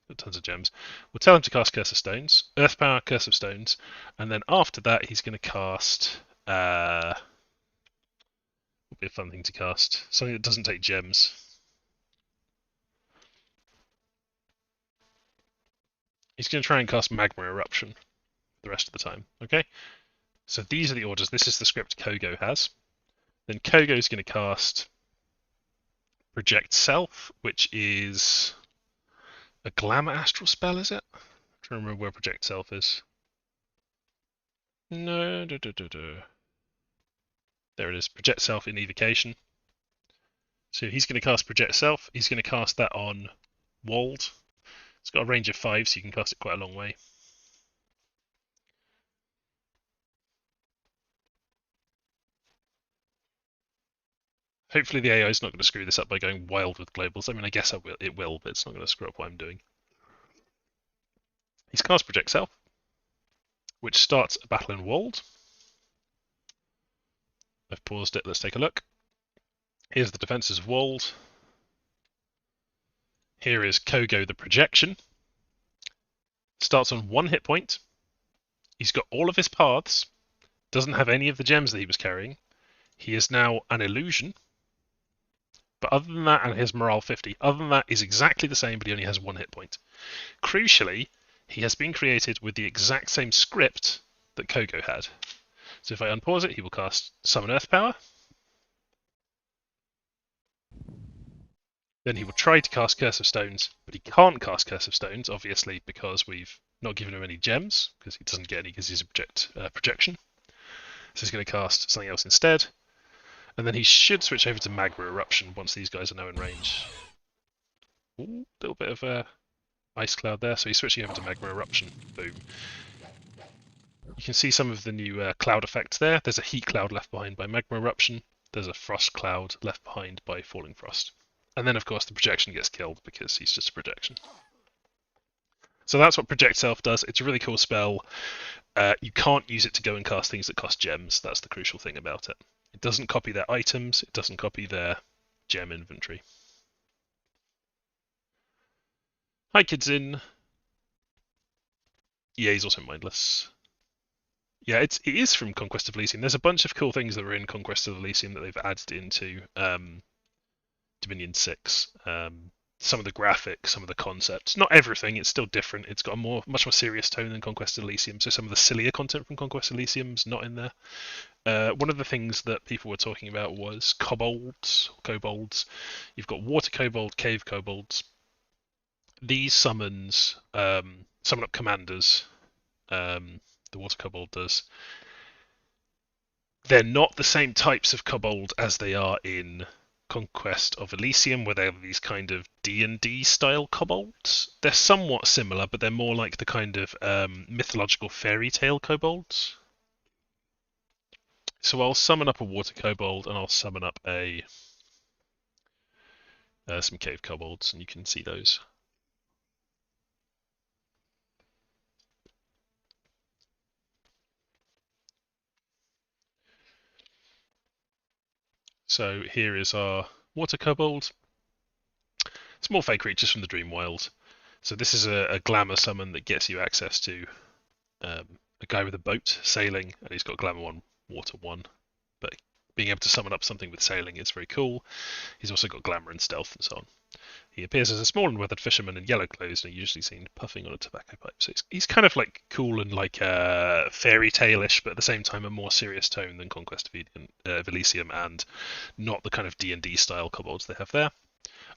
Got tons of gems. We'll tell him to cast Curse of Stones, Earth Power, Curse of Stones, and then after that he's going to cast... would be a fun thing to cast. Something that doesn't take gems. He's going to try and cast Magma Eruption the rest of the time. Okay? So these are the orders. This is the script Kogo has. Then Kogo is going to cast Project Self, which is a Glamour Astral spell, is it? I'm trying to remember where Project Self is. No, there it is. Project Self in Evocation. So he's going to cast Project Self. He's going to cast that on Walled. It's got a range of 5, so you can cast it quite a long way. Hopefully the AI is not going to screw this up by going wild with globals. I mean, I guess it will, but it's not going to screw up what I'm doing. He's cast Project Self, which starts a battle in Walled. I've paused it. Let's take a look. Here's the defenses of Walled. Here is Kogo the Projection. Starts on 1 hit point. He's got all of his paths. Doesn't have any of the gems that he was carrying. He is now an illusion. But other than that, and his morale 50, other than that, is exactly the same, but he only has 1 hit point. Crucially, he has been created with the exact same script that Kogo had. So if I unpause it, he will cast Summon Earth Power. Then he will try to cast Curse of Stones, but he can't cast Curse of Stones, obviously, because we've not given him any gems, because he doesn't get any because he's a projection. So he's going to cast something else instead. And then he should switch over to Magma Eruption once these guys are now in range. Ooh, a little bit of a ice cloud there, so he's switching over to Magma Eruption. Boom. You can see some of the new cloud effects there. There's a heat cloud left behind by Magma Eruption. There's a frost cloud left behind by Falling Frost. And then, of course, the projection gets killed because he's just a projection. So that's what Project Self does. It's a really cool spell. You can't use it to go and cast things that cost gems. That's the crucial thing about it. It doesn't copy their items. It doesn't copy their gem inventory. Hi, Kidsin. Yeah, he's also mindless. Yeah, it is from Conquest of Elysium. There's a bunch of cool things that were in Conquest of Elysium that they've added into Dominion 6. Some of the graphics, some of the concepts. Not everything, it's still different. It's got a much more serious tone than Conquest of Elysium, so some of the sillier content from Conquest of Elysium's not in there. One of the things that people were talking about was kobolds. You've got water kobold, cave kobolds. These summons summon up commanders. the water kobold does. They're not the same types of kobold as they are in Conquest of Elysium, where they're these kind of D&D style kobolds. They're somewhat similar, but they're more like the kind of mythological fairy tale kobolds. So I'll summon up a water kobold, and I'll summon up a some cave kobolds, and you can see those. So here is our water kobold. Small fey creatures from the Dream Wild. So this is a glamour summon that gets you access to a guy with a boat sailing, and he's got glamour 1, water 1. But being able to summon up something with sailing is very cool. He's also got glamour and stealth and so on. He appears as a small and weathered fisherman in yellow clothes, and usually seen puffing on a tobacco pipe. So he's kind of like cool and like fairy tale-ish, but at the same time a more serious tone than Conquest of Elysium, and not the kind of D&D style kobolds they have there.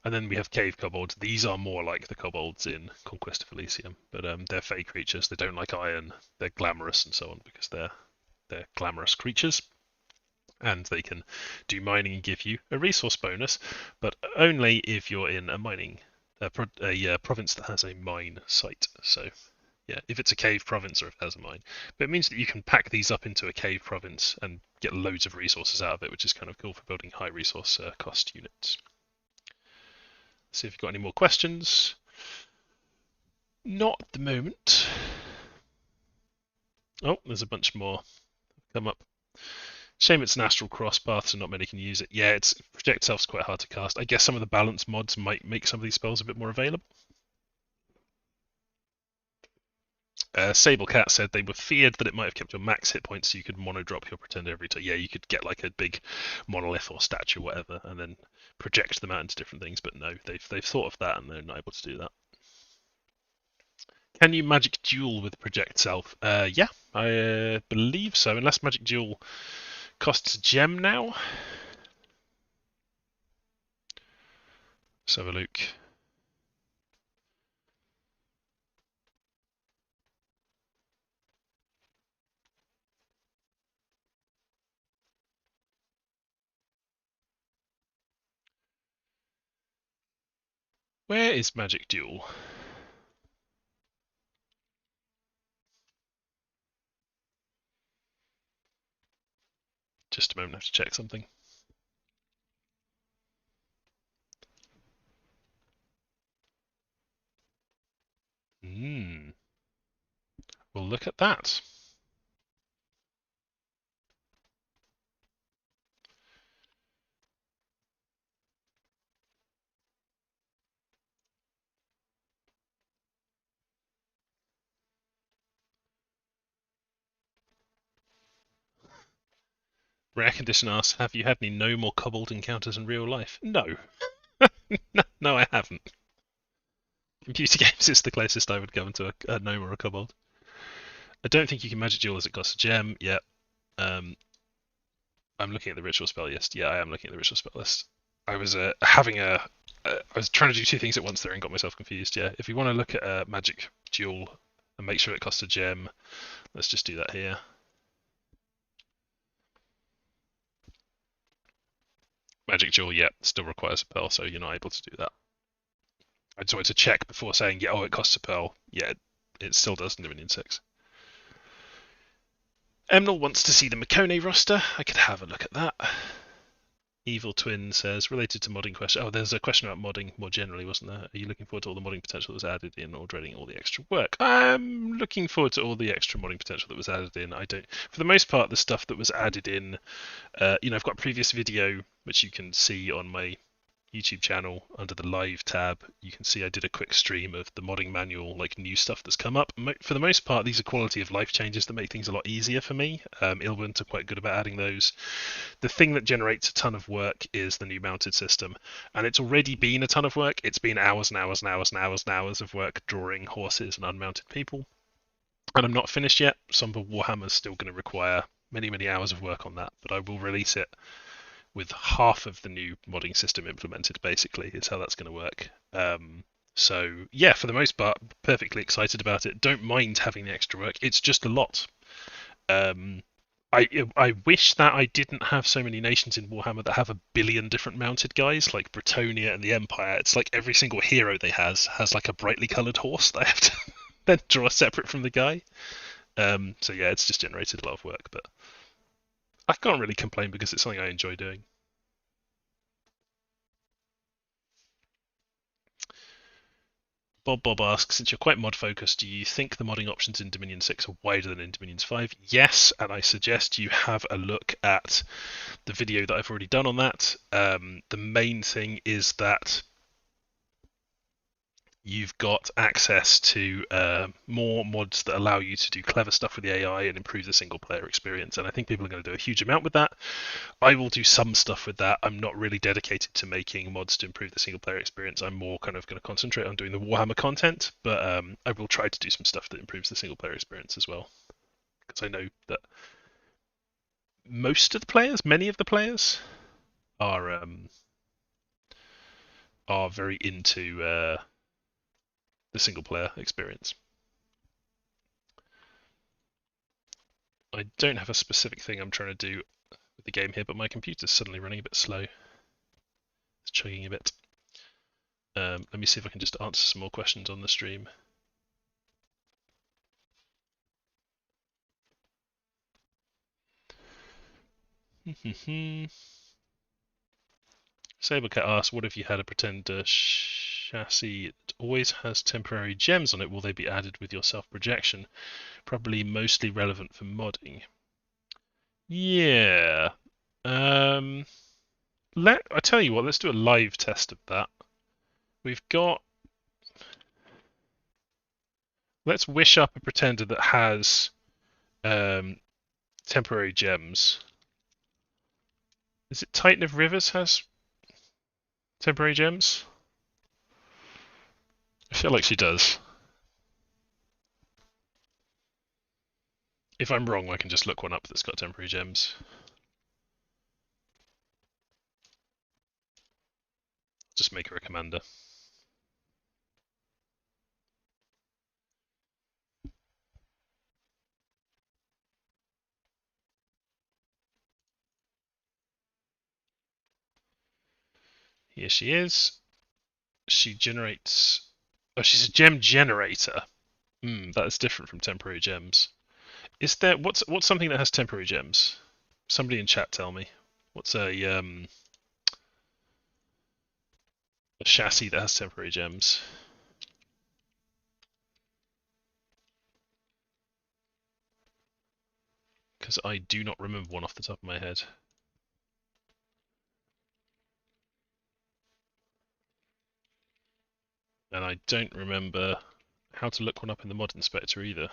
And then we have cave kobolds. These are more like the kobolds in Conquest of Elysium, but they're fey creatures. They don't like iron. They're glamorous and so on because they're glamorous creatures. And they can do mining and give you a resource bonus, but only if you're in a mining province that has a mine site. So yeah, if it's a cave province or if it has a mine. But it means that you can pack these up into a cave province and get loads of resources out of it, which is kind of cool for building high resource cost units. See if you've got any more questions. Not at the moment. Oh, there's a bunch more come up. Shame it's an astral cross path, so not many can use it. Yeah, it's project self's quite hard to cast. I guess some of the balance mods might make some of these spells a bit more available. Sable Cat said they were feared that it might have kept your max hit points, so you could mono drop your pretender every time. Yeah, you could get like a big monolith or statue or whatever, and then project them out into different things. But no, they've thought of that and they're not able to do that. Can you magic duel with project self? Yeah, I believe so, unless magic duel costs a gem now. Let's have a look. Where is magic duel? Just a moment, I have to check something. Well, look at that. Rare Condition asks, have you had any no more kobold encounters in real life? No. No, I haven't. Computer games is the closest I would come to a gnome or a kobold. I don't think you can magic duel as it costs a gem. Yeah. I'm looking at the ritual spell list. Yeah, I am looking at the ritual spell list. I was I was trying to do two things at once there and got myself confused. Yeah, if you want to look at a magic duel and make sure it costs a gem, let's just do that here. Magic duel, yeah, still requires a pearl, so you're not able to do that. I just wanted to check before saying, yeah, oh, it costs a pearl. Yeah, it still does in Dominion 6. Emnel wants to see the Makone roster. I could have a look at that. Evil Twin says, related to modding question. Oh, there's a question about modding more generally, wasn't there? Are you looking forward to all the modding potential that was added in, or dreading all the extra work? I'm looking forward to all the extra modding potential that was added in. I don't, for the most part, the stuff that was added in. I've got a previous video which you can see on my YouTube channel under the live tab. You can see I did a quick stream of the modding manual, like new stuff that's come up. For the most part, these are quality of life changes that make things a lot easier for me. Ilwent are quite good about adding those. The thing that generates a ton of work is the new mounted system, and it's already been a ton of work. It's been hours and hours and hours and hours and hours of work drawing horses and unmounted people, and I'm not finished yet. Some of the Warhammer's still going to require many, many hours of work on that, but I will release it with half of the new modding system implemented, basically, is how that's going to work. So, yeah, for the most part, perfectly excited about it. Don't mind having the extra work. It's just a lot. I wish that I didn't have so many nations in Warhammer that have a billion different mounted guys, like Bretonia and the Empire. It's like every single hero they has like a brightly coloured horse that I have to then draw separate from the guy. So yeah, it's just generated a lot of work, but I can't really complain because it's something I enjoy doing. Bob asks, since you're quite mod focused, do you think the modding options in Dominion 6 are wider than in Dominion 5? Yes, and I suggest you have a look at the video that I've already done on that. The main thing is that you've got access to more mods that allow you to do clever stuff with the AI and improve the single player experience. And I think people are going to do a huge amount with that. I will do some stuff with that. I'm not really dedicated to making mods to improve the single player experience. I'm more kind of going to concentrate on doing the Warhammer content, but I will try to do some stuff that improves the single player experience as well. Because I know that many of the players, are very into the single player experience. I don't have a specific thing I'm trying to do with the game here, but my computer's suddenly running a bit slow. It's chugging a bit. Let me see if I can just answer some more questions on the stream. Sablecat asks, what if you had a pretender chassis that always has temporary gems on it? Will they be added with your self-projection? Probably mostly relevant for modding. Yeah. I tell you what, let's do a live test of that. Let's wish up a pretender that has temporary gems. Is it Titan of Rivers has temporary gems? I feel like she does. If I'm wrong, I can just look one up that's got temporary gems. Just make her a commander. Here she is. She generates... Oh, she's a gem generator. That is different from temporary gems. Is there... What's something that has temporary gems? Somebody in chat tell me. What's a chassis that has temporary gems? Because I do not remember one off the top of my head. And I don't remember how to look one up in the mod inspector either.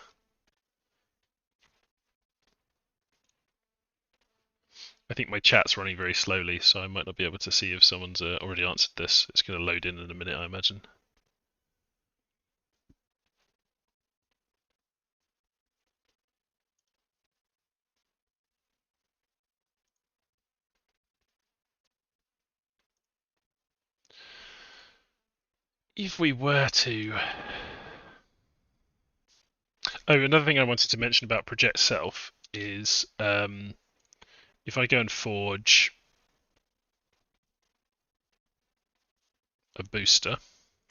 I think my chat's running very slowly, so I might not be able to see if someone's already answered this. It's going to load in a minute, I imagine. If we were to... Oh, another thing I wanted to mention about Project Self is if I go and forge a booster,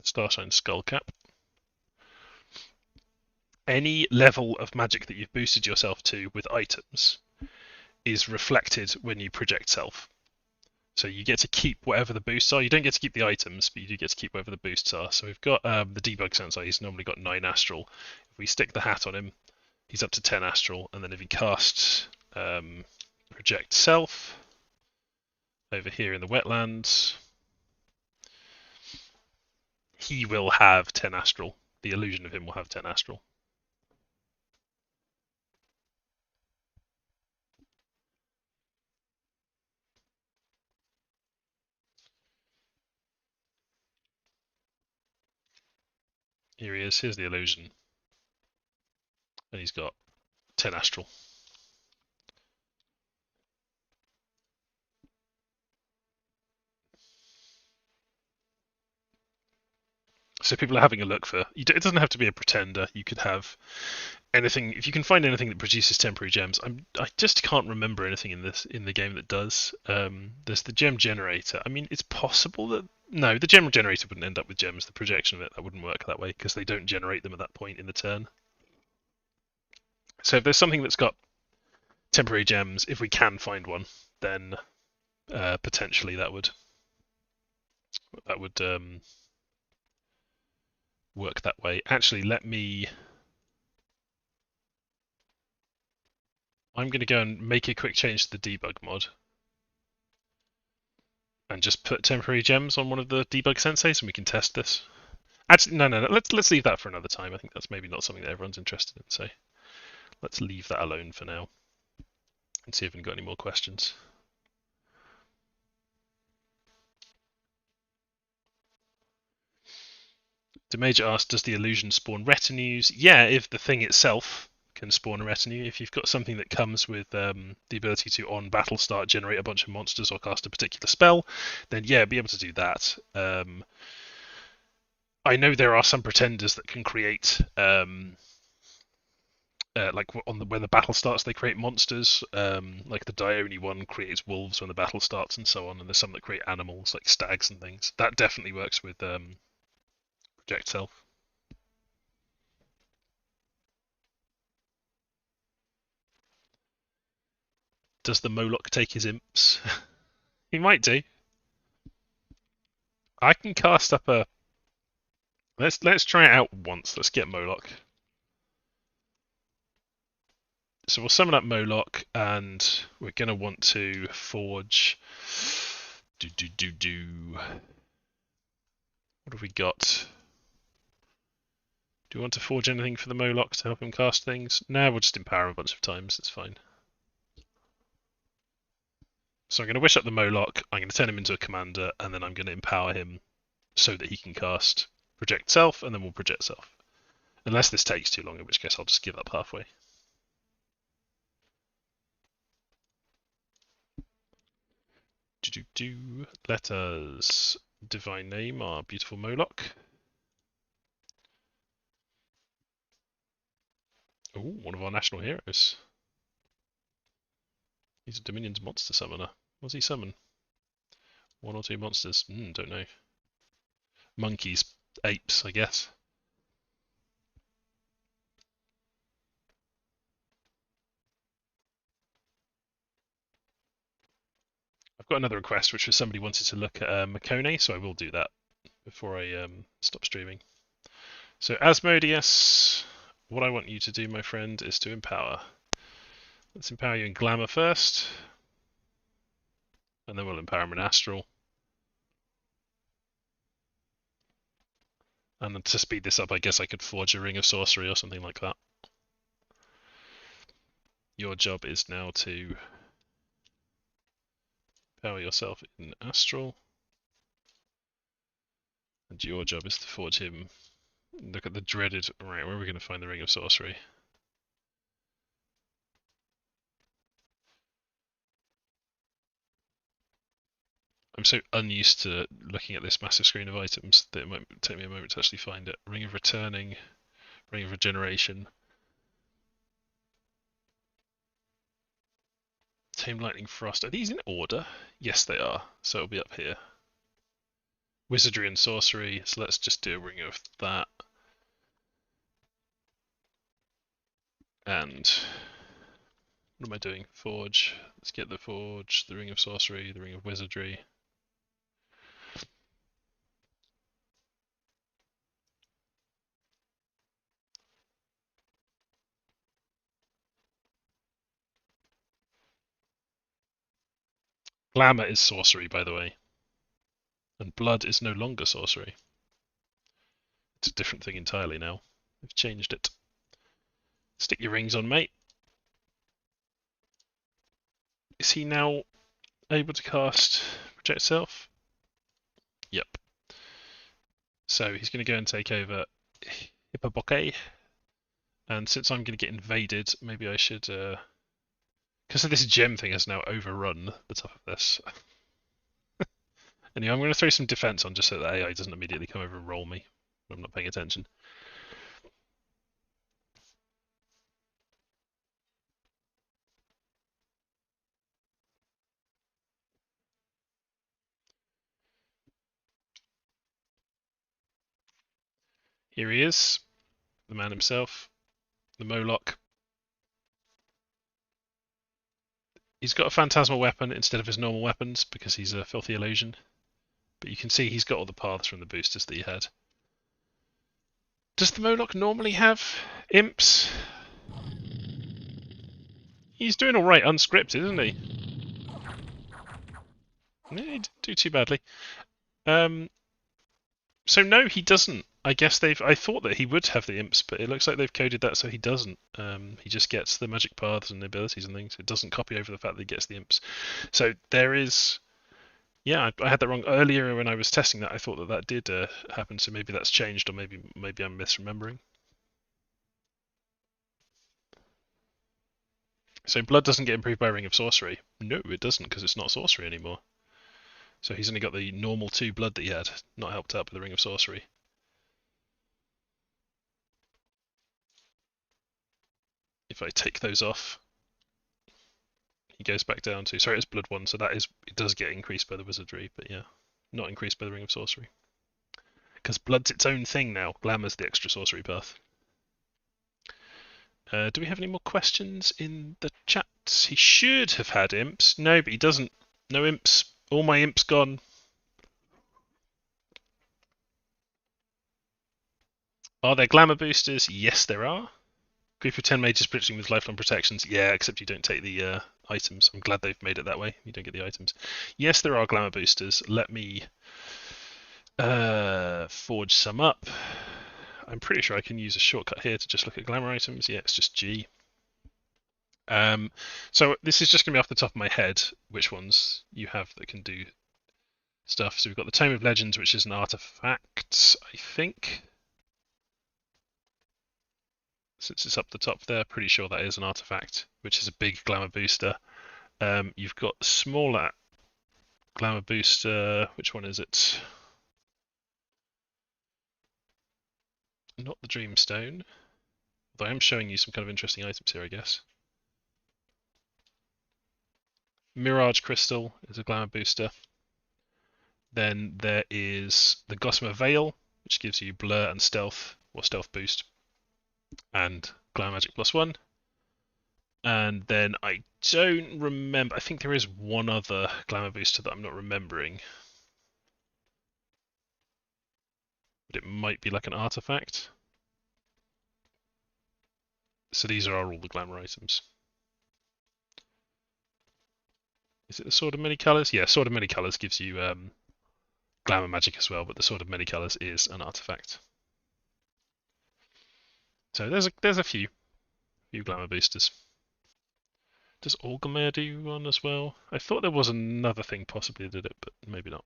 Starshine Skullcap, any level of magic that you've boosted yourself to with items is reflected when you project self. So you get to keep whatever the boosts are. You don't get to keep the items, but you do get to keep whatever the boosts are. So we've got the debug sensor. He's normally got 9 astral. If we stick the hat on him, he's up to 10 astral. And then if he casts project self over here in the wetlands, he will have 10 astral. The illusion of him will have 10 astral. Here he is. Here's the illusion. And he's got 10 astral. So people are having a look for... It doesn't have to be a pretender. You could have anything, if you can find anything that produces temporary gems, I just can't remember anything in the game that does. There's the gem generator. I mean, it's possible that no, the gem generator wouldn't end up with gems. The projection of it, that wouldn't work that way because they don't generate them at that point in the turn. So if there's something that's got temporary gems, if we can find one, then potentially that would work that way. Actually, I'm going to go and make a quick change to the debug mod and just put temporary gems on one of the debug senseis and we can test this. Actually, no. Let's leave that for another time. I think that's maybe not something that everyone's interested in. So let's leave that alone for now and see if we've got any more questions. The Major asked, does the illusion spawn retinues? Yeah, if the thing itself can spawn a retinue. If you've got something that comes with the ability to, on battle start, generate a bunch of monsters or cast a particular spell, then yeah, be able to do that. I know there are some pretenders that can create, like when the battle starts, they create monsters. Like the Dione one creates wolves when the battle starts, and so on. And there's some that create animals, like stags and things. That definitely works with Project Self. Does the Moloch take his imps? He might do. I can cast up a. Let's try it out once. Let's get Moloch. So we'll summon up Moloch, and we're gonna want to forge. What have we got? Do we want to forge anything for the Moloch to help him cast things? No, we'll just empower him a bunch of times. It's fine. So I'm going to wish up the Moloch, I'm going to turn him into a commander, and then I'm going to empower him so that he can cast Project Self, and then we'll Project Self. Unless this takes too long, in which case I'll just give up halfway. Let us divine name our beautiful Moloch. Oh, one of our national heroes. He's a Dominion's monster summoner. What does he summon? One or two monsters? Don't know. Monkeys, apes, I guess. I've got another request, which was somebody wanted to look at Makone, so I will do that before I stop streaming. So Asmodeus, what I want you to do, my friend, is to empower. Let's empower you in Glamour first, and then we'll empower him in Astral. And then to speed this up, I guess I could forge a Ring of Sorcery or something like that. Your job is now to empower yourself in Astral. And your job is to forge him. Look at the dreaded. Right, where are we going to find the Ring of Sorcery? I'm so unused to looking at this massive screen of items that it might take me a moment to actually find it. Ring of Returning, Ring of Regeneration. Tame Lightning Frost. Are these in order? Yes, they are. So it'll be up here. Wizardry and Sorcery. So let's just do a Ring of that. And what am I doing? Forge. Let's get the Forge, the Ring of Sorcery, the Ring of Wizardry. Glamour is sorcery, by the way. And blood is no longer sorcery. It's a different thing entirely now. They've changed it. Stick your rings on, mate. Is he now able to cast Project Self? Yep. So he's going to go and take over Hippoboke. And since I'm going to get invaded, maybe I should... Because this gem thing has now overrun the top of this. Anyway, I'm going to throw some defense on just so that AI doesn't immediately come over and roll me when I'm not paying attention. Here he is, the man himself, the Moloch. He's got a phantasmal weapon instead of his normal weapons because he's a filthy illusion. But you can see he's got all the paths from the boosters that he had. Does the Moloch normally have imps? He's doing alright unscripted, isn't he? Yeah, he didn't do too badly. So no, he doesn't. I guess I thought that he would have the imps, but it looks like they've coded that so he doesn't. He just gets the magic paths and the abilities and things. It doesn't copy over the fact that he gets the imps. So there is... Yeah, I had that wrong earlier when I was testing that. I thought that did happen, so maybe that's changed, or maybe I'm misremembering. So blood doesn't get improved by Ring of Sorcery. No, it doesn't, because it's not sorcery anymore. So he's only got the normal 2 blood that he had, not helped out by the Ring of Sorcery. If I take those off, he goes back down to... Sorry, it's blood 1, so it does get increased by the wizardry, but yeah, not increased by the Ring of Sorcery. Because blood's its own thing now. Glamour's the extra sorcery path. Do we have any more questions in the chat? He should have had imps. No, but he doesn't. No imps. All my imps gone. Are there glamour boosters? Yes, there are. Group of 10 mages bridging with lifelong protections. Yeah, except you don't take the items. I'm glad they've made it that way. You don't get the items. Yes, there are glamour boosters. Let me forge some up. I'm pretty sure I can use a shortcut here to just look at glamour items. Yeah, it's just G. So this is just going to be off the top of my head, which ones you have that can do stuff. So we've got the Tome of Legends, which is an artifact, I think. Since it's up the top there, pretty sure that is an artifact, which is a big glamour booster. You've got the smaller glamour booster. Which one is it? Not the Dreamstone. Although I'm showing you some kind of interesting items here, I guess. Mirage Crystal is a glamour booster. Then there is the Gossamer Veil, which gives you blur and stealth, or stealth boost, and glamour magic +1. And then I don't remember. I think there is one other glamour booster that I'm not remembering. But it might be like an artifact. So these are all the glamour items. Is it the Sword of Many Colours? Yeah, Sword of Many Colours gives you glamour magic as well, but the Sword of Many Colours is an artifact. So there's a few glamour boosters. Does Orgrimmar do one as well? I thought there was another thing possibly that did it, but maybe not.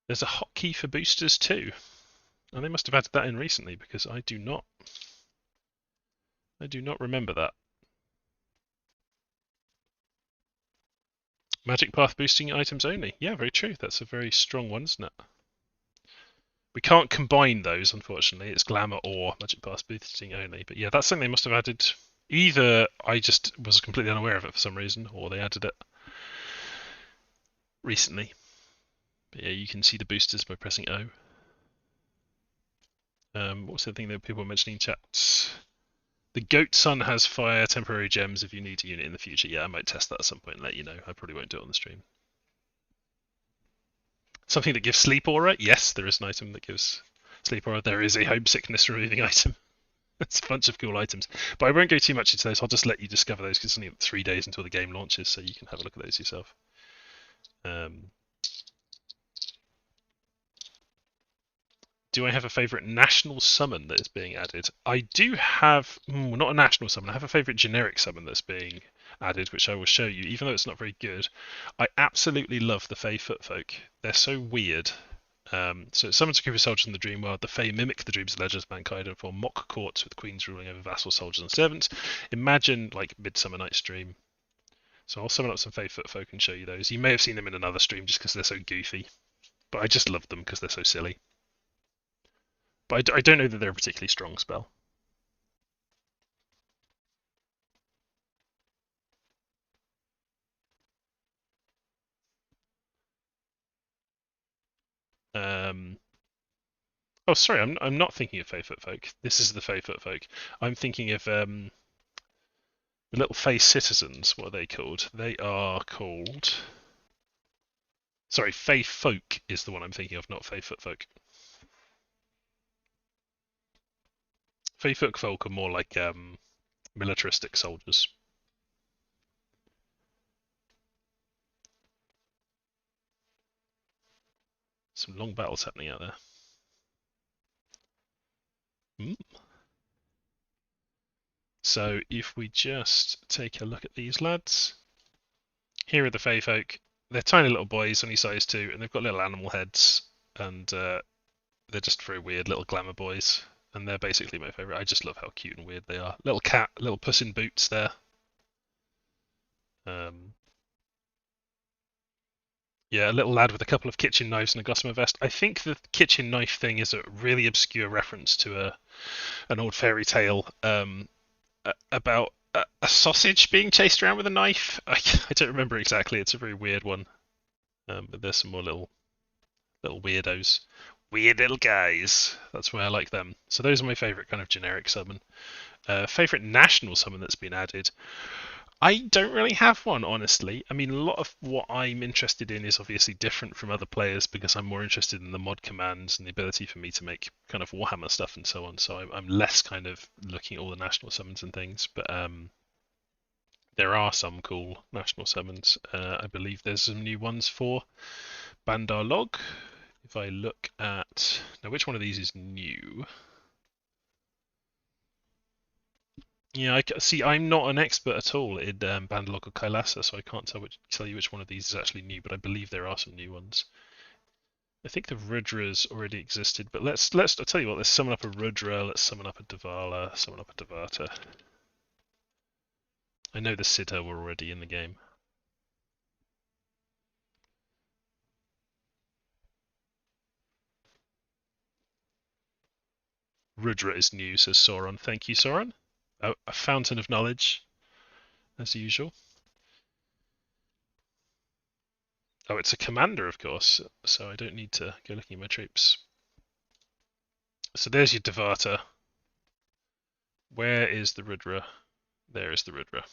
There's a hotkey for boosters too. And they must have added that in recently because I do not remember that. Magic path boosting items only. Yeah, very true. That's a very strong one, isn't it? We can't combine those, unfortunately. It's glamour or magic path boosting only. But yeah, that's something they must have added. Either I just was completely unaware of it for some reason, or they added it recently. But yeah, you can see the boosters by pressing O. What's the thing that people were mentioning in chat? The Goat Sun has fire temporary gems if you need a unit in the future. Yeah, I might test that at some point and let you know. I probably won't do it on the stream. Something that gives sleep aura? Yes, there is an item that gives sleep aura. There is a homesickness removing item. It's a bunch of cool items. But I won't go too much into those. I'll just let you discover those because it's only 3 days until the game launches, so you can have a look at those yourself. Do I have a favourite national summon that is being added? I do have, not a national summon, I have a favourite generic summon that's being added, which I will show you, even though it's not very good. I absolutely love the Fey Footfolk. They're so weird. So it summons a group of soldiers in the dream world. The Fey mimic the dreams and legends of mankind and form mock courts with queens ruling over vassal soldiers and servants. Imagine like Midsummer Night's Dream. So I'll summon up some Fey Footfolk and show you those. You may have seen them in another stream just because they're so goofy. But I just love them because they're so silly. But I don't know that they're a particularly strong spell. Oh, sorry, I'm not thinking of Feyfoot Folk. This is the Feyfoot Folk. I'm thinking of the little Fey citizens. What are they called? They are called. Sorry, Fey Folk is the one I'm thinking of, not Feyfoot Folk. Feyfoot Folk are more like militaristic soldiers. Some long battles happening out there. So if we just take a look at these lads, here are the Fey Folk. They're tiny little boys, only size 2, and they've got little animal heads, and they're just very weird little glamour boys. And they're basically my favourite. I just love how cute and weird they are. Little cat, little puss in boots there. Yeah, a little lad with a couple of kitchen knives and a gossamer vest. I think the kitchen knife thing is a really obscure reference to an old fairy tale about a sausage being chased around with a knife. I don't remember exactly. It's a very weird one. But there's some more little weirdos. Weird little guys. That's why I like them. So those are my favourite kind of generic summon. Favourite national summon that's been added. I don't really have one, honestly. I mean, a lot of what I'm interested in is obviously different from other players because I'm more interested in the mod commands and the ability for me to make kind of Warhammer stuff and so on. So I'm less kind of looking at all the national summons and things. But there are some cool national summons. I believe there's some new ones for Bandar Log. If I look at... Now, which one of these is new? Yeah, see. I'm not an expert at all in Bandalog or Kailasa, so I can't tell you which one of these is actually new. But I believe there are some new ones. I think the Rudras already existed, but let's. I'll tell you what. Let's summon up a Rudra. Let's summon up a Davala. Summon up a Devata. I know the Siddha were already in the game. Rudra is new, says Sauron. Thank you, Sauron. Oh, a fountain of knowledge, as usual. Oh, it's a commander, of course, so I don't need to go looking at my troops. So there's your Devata. Where is the Rudra? There is the Rudra.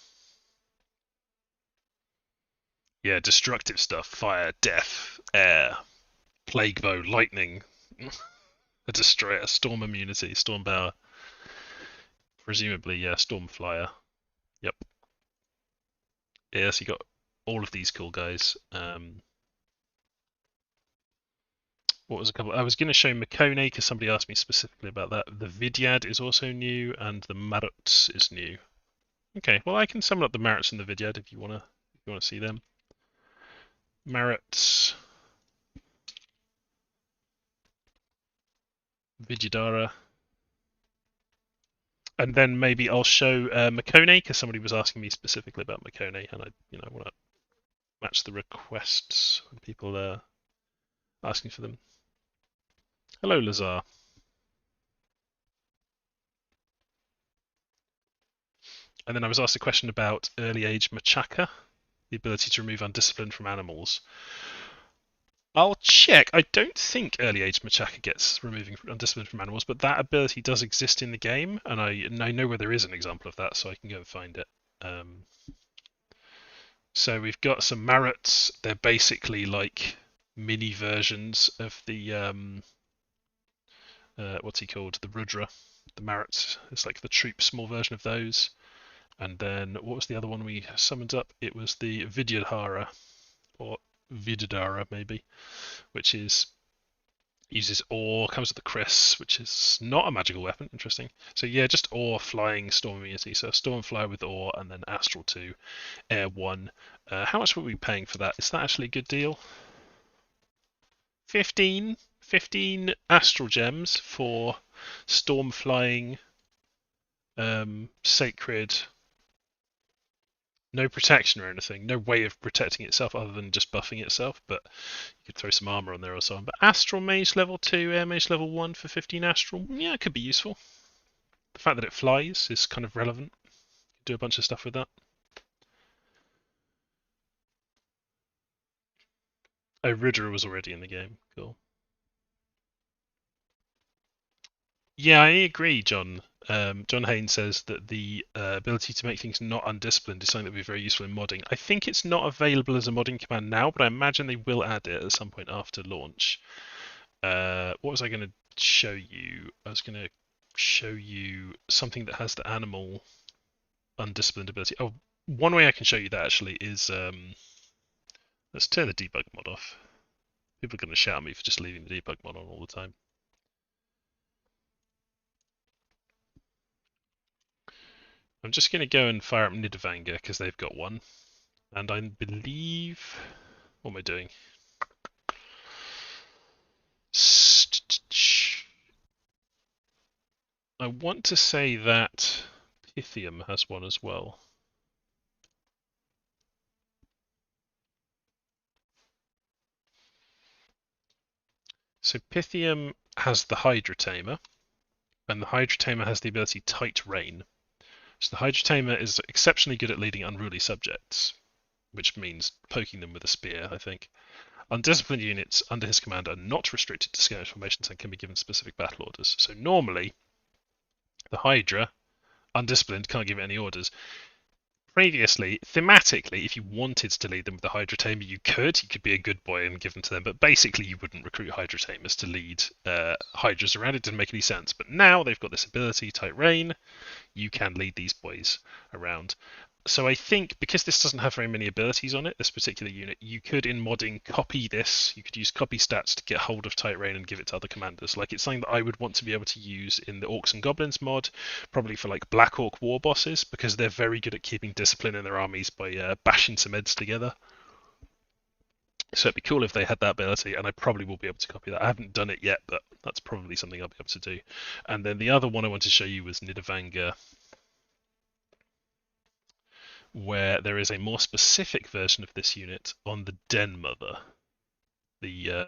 Yeah, destructive stuff. Fire, death, air, plague bow, lightning, a destroyer, storm immunity, storm power. Presumably, yeah, storm flyer. Yep. Yeah, so you got all of these cool guys. What was a couple? I was going to show Makone because somebody asked me specifically about that. The Vidyad is also new, and the Maruts is new. Okay, well I can summon up the Maruts and the Vidyad if you wanna see them. Maruts, Vidyadara, and then maybe I'll show Makone because somebody was asking me specifically about Makone, and I want to match the requests when people are asking for them. Hello, Lazar. And then I was asked a question about early age Machaka, the ability to remove undisciplined from animals. I'll check. I don't think early age Machaka gets removing undisciplined from animals, but that ability does exist in the game, and I know where there is an example of that, so I can go and find it. So we've got some Maruts. They're basically like mini versions of the what's he called? The Rudra. The Maruts. It's like the troop small version of those. And then what was the other one we summoned up? It was the Vidyadhara, or Vidyadhara maybe, which uses ore, comes with the Chris, which is not a magical weapon. Interesting. So yeah, just ore, flying, storm immunity. So storm flyer with ore, and then astral 2, air 1. How much were we paying for that? Is that actually a good deal? 15 astral gems for storm flying, sacred. No protection or anything, no way of protecting itself other than just buffing itself, but you could throw some armor on there or so on. But Astral Mage level 2, Air Mage level 1 for 15 Astral, yeah, it could be useful. The fact that it flies is kind of relevant. Do a bunch of stuff with that. Oh, Rudra was already in the game. Cool. Yeah, I agree, John. John Haynes says that the ability to make things not undisciplined is something that would be very useful in modding. I think it's not available as a modding command now, but I imagine they will add it at some point after launch. What was I going to show you? I was going to show you something that has the animal undisciplined ability. Oh, one way I can show you that actually is let's turn the debug mod off. People are going to shout at me for just leaving the debug mod on all the time. I'm just going to go and fire up Nidavanger because they've got one. And I believe... What am I doing? I want to say that Pythium has one as well. So Pythium has the Hydra Tamer, and the Hydra Tamer has the ability Tight Rain. So the Hydra Tamer is exceptionally good at leading unruly subjects, which means poking them with a spear, I think. Undisciplined units under his command are not restricted to skirmish formations and can be given specific battle orders. So normally, the Hydra, undisciplined, can't give any orders. Previously, thematically, if you wanted to lead them with the Hydra Tamer, you could. You could be a good boy and give them to them, but basically you wouldn't recruit Hydra Tamers to lead Hydras around. It didn't make any sense. But now they've got this ability, Tight Rain, you can lead these boys around. So I think because this doesn't have very many abilities on it, this particular unit, you could in modding copy this. You could use copy stats to get hold of Tight Rain and give it to other commanders. Like it's something that I would want to be able to use in the Orcs and Goblins mod, probably for like Black Orc war bosses, because they're very good at keeping discipline in their armies by bashing some heads together. So it'd be cool if they had that ability, and I probably will be able to copy that. I haven't done it yet, but that's probably something I'll be able to do. And then the other one I wanted to show you was Nidavanger, where there is a more specific version of this unit on the Den Mother, the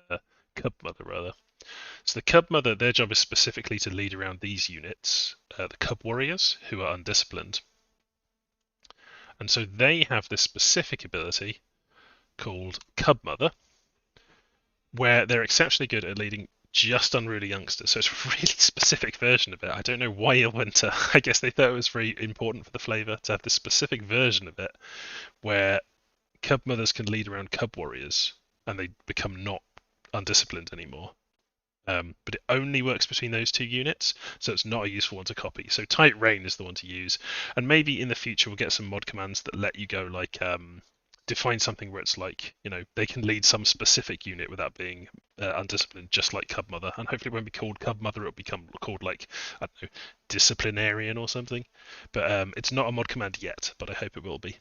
Cub Mother rather. So the Cub Mother, their job is specifically to lead around these units, the Cub Warriors, who are undisciplined. And so they have this specific ability called Cub Mother, where they're exceptionally good at leading just unruly youngsters. So it's a really specific version of it. I don't know why it went to. I guess they thought it was very important for the flavor to have this specific version of it where cub mothers can lead around cub warriors and they become not undisciplined anymore. But it only works between those two units, so it's not a useful one to copy. So Tight Rain is the one to use, and maybe in the future we'll get some mod commands that let you go like define something where it's like, you know, they can lead some specific unit without being undisciplined, just like Cub Mother. And hopefully it won't be called Cub Mother, it'll become called like, I don't know, Disciplinarian or something. But it's not a mod command yet, but I hope it will be.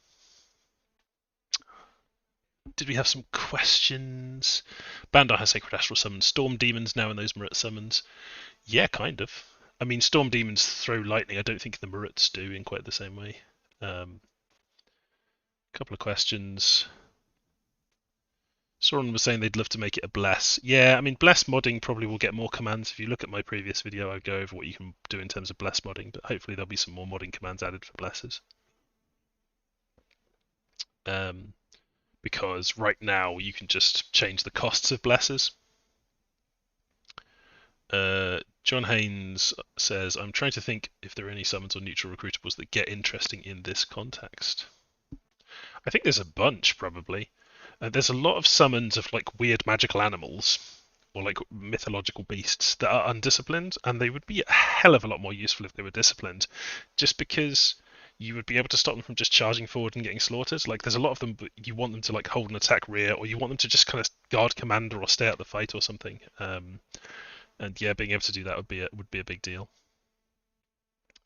Did we have some questions? Bandar has Sacred Astral summons Storm Demons now in those Marit summons. Yeah, kind of. I mean, Storm Demons throw lightning. I don't think the Marits do in quite the same way. Couple of questions. Soren was saying they'd love to make it a bless. Yeah, I mean, bless modding probably will get more commands. If you look at my previous video, I go over what you can do in terms of bless modding, but hopefully there'll be some more modding commands added for blesses. Because right now you can just change the costs of blesses. John Haynes says, I'm trying to think if there are any summons or neutral recruitables that get interesting in this context. I think there's a bunch, probably. There's a lot of summons of like weird magical animals or like mythological beasts that are undisciplined, and they would be a hell of a lot more useful if they were disciplined, just because you would be able to stop them from just charging forward and getting slaughtered. Like there's a lot of them, but you want them to like hold an attack rear, or you want them to just kind of guard commander or stay out the fight or something. And yeah, being able to do that would be a big deal.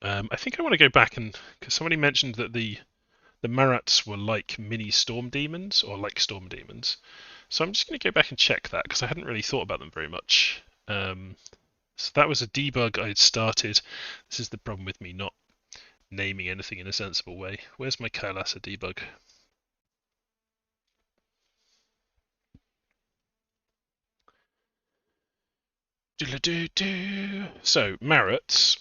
I think I want to go back and because somebody mentioned that the Marats were like mini storm demons or like storm demons. So I'm just going to go back and check that because I hadn't really thought about them very much. So that was a debug I had started. This is the problem with me not naming anything in a sensible way. Where's my Kailasa debug? So Marats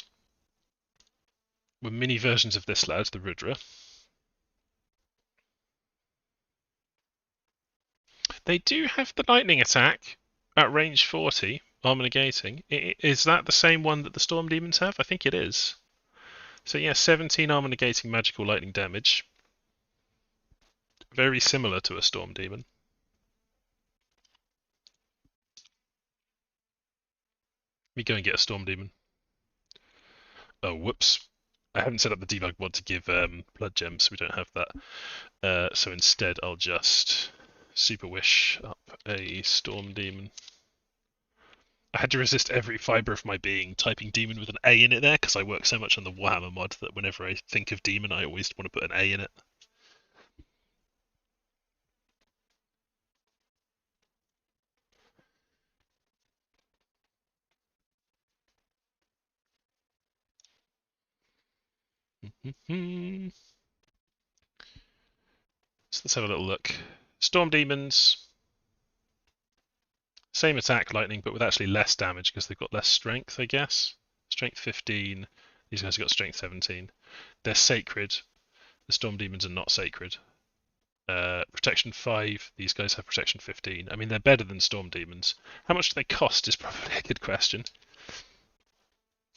were mini versions of this lad, the Rudra. They do have the lightning attack at range 40, Armor negating. Is that the same one that the Storm Demons have? I think it is. So yeah, 17 armor negating magical lightning damage. Very similar to a Storm Demon. Let me go and get a Storm Demon. Oh, whoops. I haven't set up the debug mod to give blood gems, so we don't have that. So instead, I'll just super wish up a Storm Demon. I had to resist every fibre of my being typing demon with an A in it there, because I work so much on the Warhammer mod that whenever I think of demon, I always want to put an A in it. So let's have a little look. Storm Demons, same attack lightning, but with actually less damage because they've got less strength, I guess. Strength 15. These guys have got strength 17. They're sacred. The Storm Demons are not sacred. Protection 5. These guys have protection 15. I mean, they're better than Storm Demons. How much do they cost is probably a good question.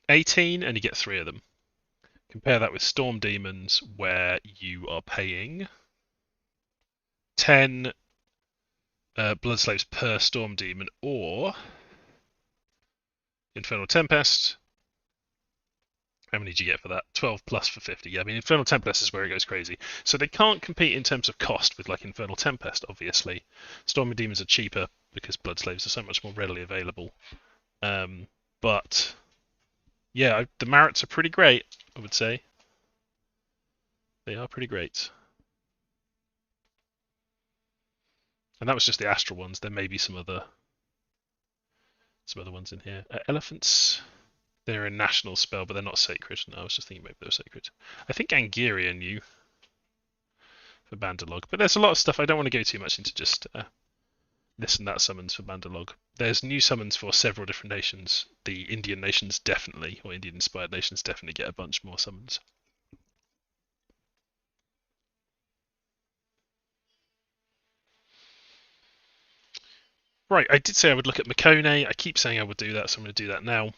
18, and you get 3 of them. Compare that with Storm Demons, where you are paying 10 Blood Slaves per Storm Demon, or Infernal Tempest. How many do you get for that? 12 plus for 50. Yeah, I mean, Infernal Tempest is where it goes crazy. So they can't compete in terms of cost with, like, Infernal Tempest, obviously. Stormy Demons are cheaper because Blood Slaves are so much more readily available. But, yeah, the merits are pretty great, I would say. They are pretty great. And that was just the Astral ones. There may be some other ones in here. Elephants. They're a national spell, but they're not sacred. No, I was just thinking maybe they were sacred. I think Angeria knew for Bandalog, but there's a lot of stuff. I don't want to go too much into just this and that summons for Bandalog. There's new summons for several different nations. The Indian nations definitely, or Indian-inspired nations definitely get a bunch more summons. Right, I did say I would look at Makone. I keep saying I would do that, so I'm going to do that now.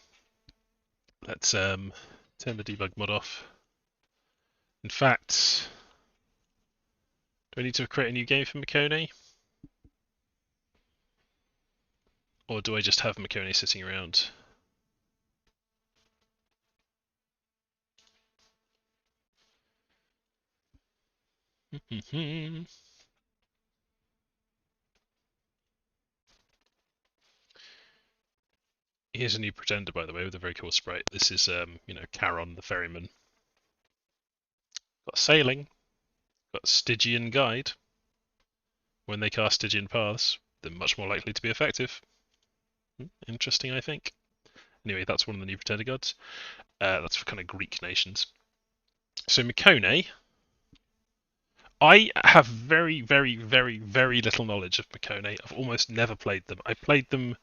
Let's turn the debug mod off. In fact, do I need to create a new game for Makone? Or do I just have Makone sitting around? Here's a new pretender, by the way, with a very cool sprite. This is, Charon the ferryman. Got sailing. Got Stygian guide. When they cast Stygian paths, they're much more likely to be effective. Interesting, I think. Anyway, that's one of the new pretender gods. That's for kind of Greek nations. So Makone, I have very, very, very, very little knowledge of Makone. I've almost never played them. I played them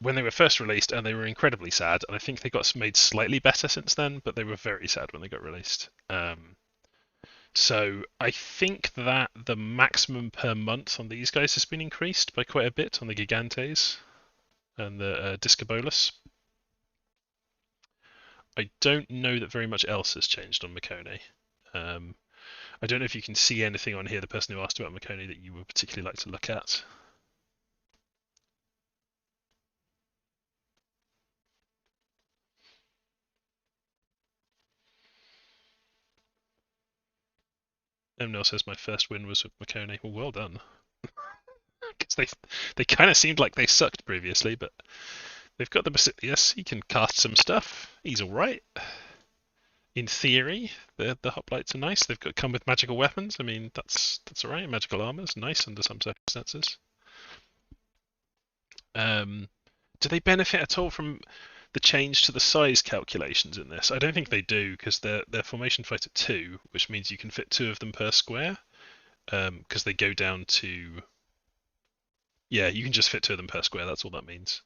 when they were first released, and they were incredibly sad. And I think they got made slightly better since then, but they were very sad when they got released. So I think that the maximum per month on these guys has been increased by quite a bit on the Gigantes and the Discobolus. I don't know that very much else has changed on Makone. I don't know if you can see anything on here, the person who asked about Makone, that you would particularly like to look at. Emnil says my first win was with Makone. Well done. Because they kind of seemed like they sucked previously, but they've got the Basilius. He can cast some stuff. He's all right. In theory, the hoplites are nice. They've got come with magical weapons. I mean, that's all right. Magical armor's nice under some circumstances. Do they benefit at all from the change to the size calculations in this? I don't think they do, because they're formation fighter 2, which means you can fit 2 of them per square. Because they go down to... Yeah, you can just fit 2 of them per square, that's all that means.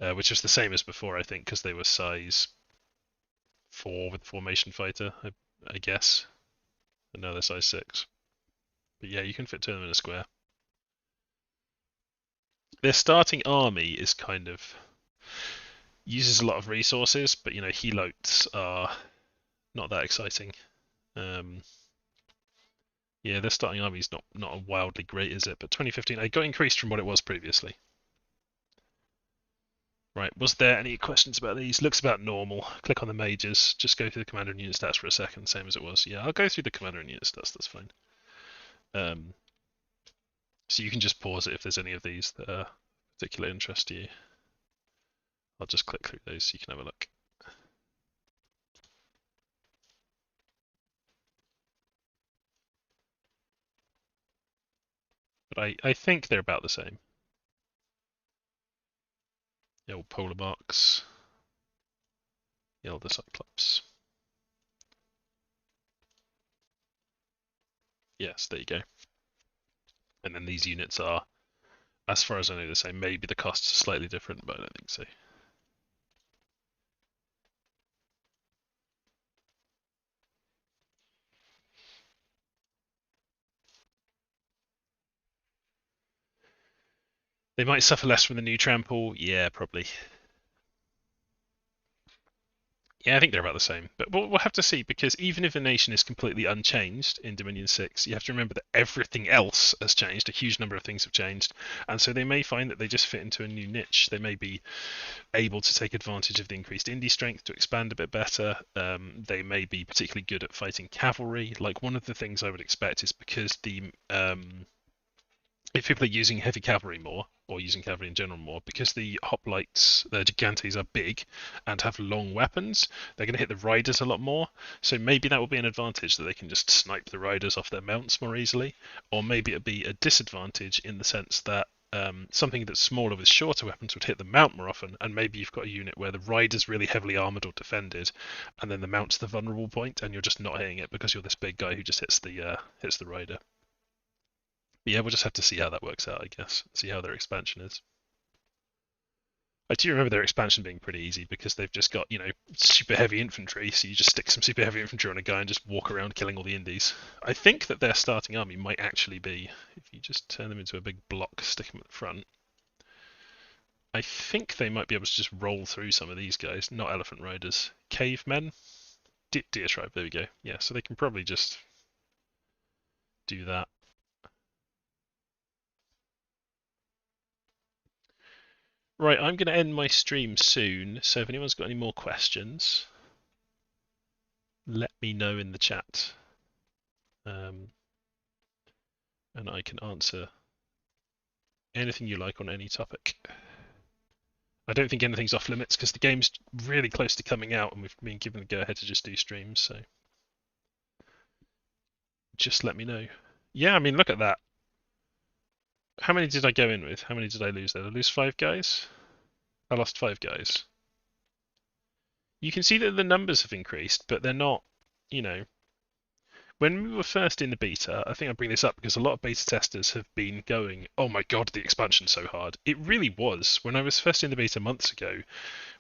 Which is the same as before, I think, because they were size 4 with formation fighter, I guess. And now they're size 6. But yeah, you can fit 2 of them in a square. Their starting army is kind of uses a lot of resources, but helotes are not that exciting. Yeah, their starting army is not wildly great, is it? But 2015, it got increased from what it was previously. Right, was there any questions about these? Looks about normal. Click on the mages. Just go through the commander and unit stats for a second, same as it was. Yeah, I'll go through the commander and unit stats, that's fine. So you can just pause it if there's any of these that are particular interest to you. I'll just click through those so you can have a look. But I think they're about the same. The old polar marks. The elder cyclops. Yes, there you go. And then these units are, as far as I know, the same. Maybe the costs are slightly different, but I don't think so. They might suffer less from the new trample. Yeah, probably. Yeah, I think they're about the same. But we'll have to see, because even if the nation is completely unchanged in Dominion 6, you have to remember that everything else has changed. A huge number of things have changed. And so they may find that they just fit into a new niche. They may be able to take advantage of the increased indie strength to expand a bit better. They may be particularly good at fighting cavalry. Like, one of the things I would expect is because if people are using heavy cavalry more, or using cavalry in general more, because the hoplites, the gigantes, are big and have long weapons, they're going to hit the riders a lot more. So maybe that will be an advantage, that they can just snipe the riders off their mounts more easily. Or maybe it'll be a disadvantage in the sense that something that's smaller with shorter weapons would hit the mount more often, and maybe you've got a unit where the rider's really heavily armoured or defended, and then the mount's the vulnerable point, and you're just not hitting it because you're this big guy who just hits the rider. But yeah, we'll just have to see how that works out, I guess. See how their expansion is. I do remember their expansion being pretty easy, because they've just got, super heavy infantry, so you just stick some super heavy infantry on a guy and just walk around killing all the indies. I think that their starting army might actually be, if you just turn them into a big block, stick them at the front, I think they might be able to just roll through some of these guys. Not elephant riders. Cavemen? Deer tribe, there we go. Yeah, so they can probably just do that. Right, I'm going to end my stream soon, so if anyone's got any more questions, let me know in the chat. And I can answer anything you like on any topic. I don't think anything's off limits, because the game's really close to coming out and we've been given the go-ahead to just do streams, so just let me know. Yeah, I mean, look at that. How many did I go in with? How many did I lose there? Did I lose 5 guys? I lost 5 guys. You can see that the numbers have increased, but they're not, when we were first in the beta, I think I bring this up because a lot of beta testers have been going, oh my god, the expansion's so hard. It really was. When I was first in the beta months ago,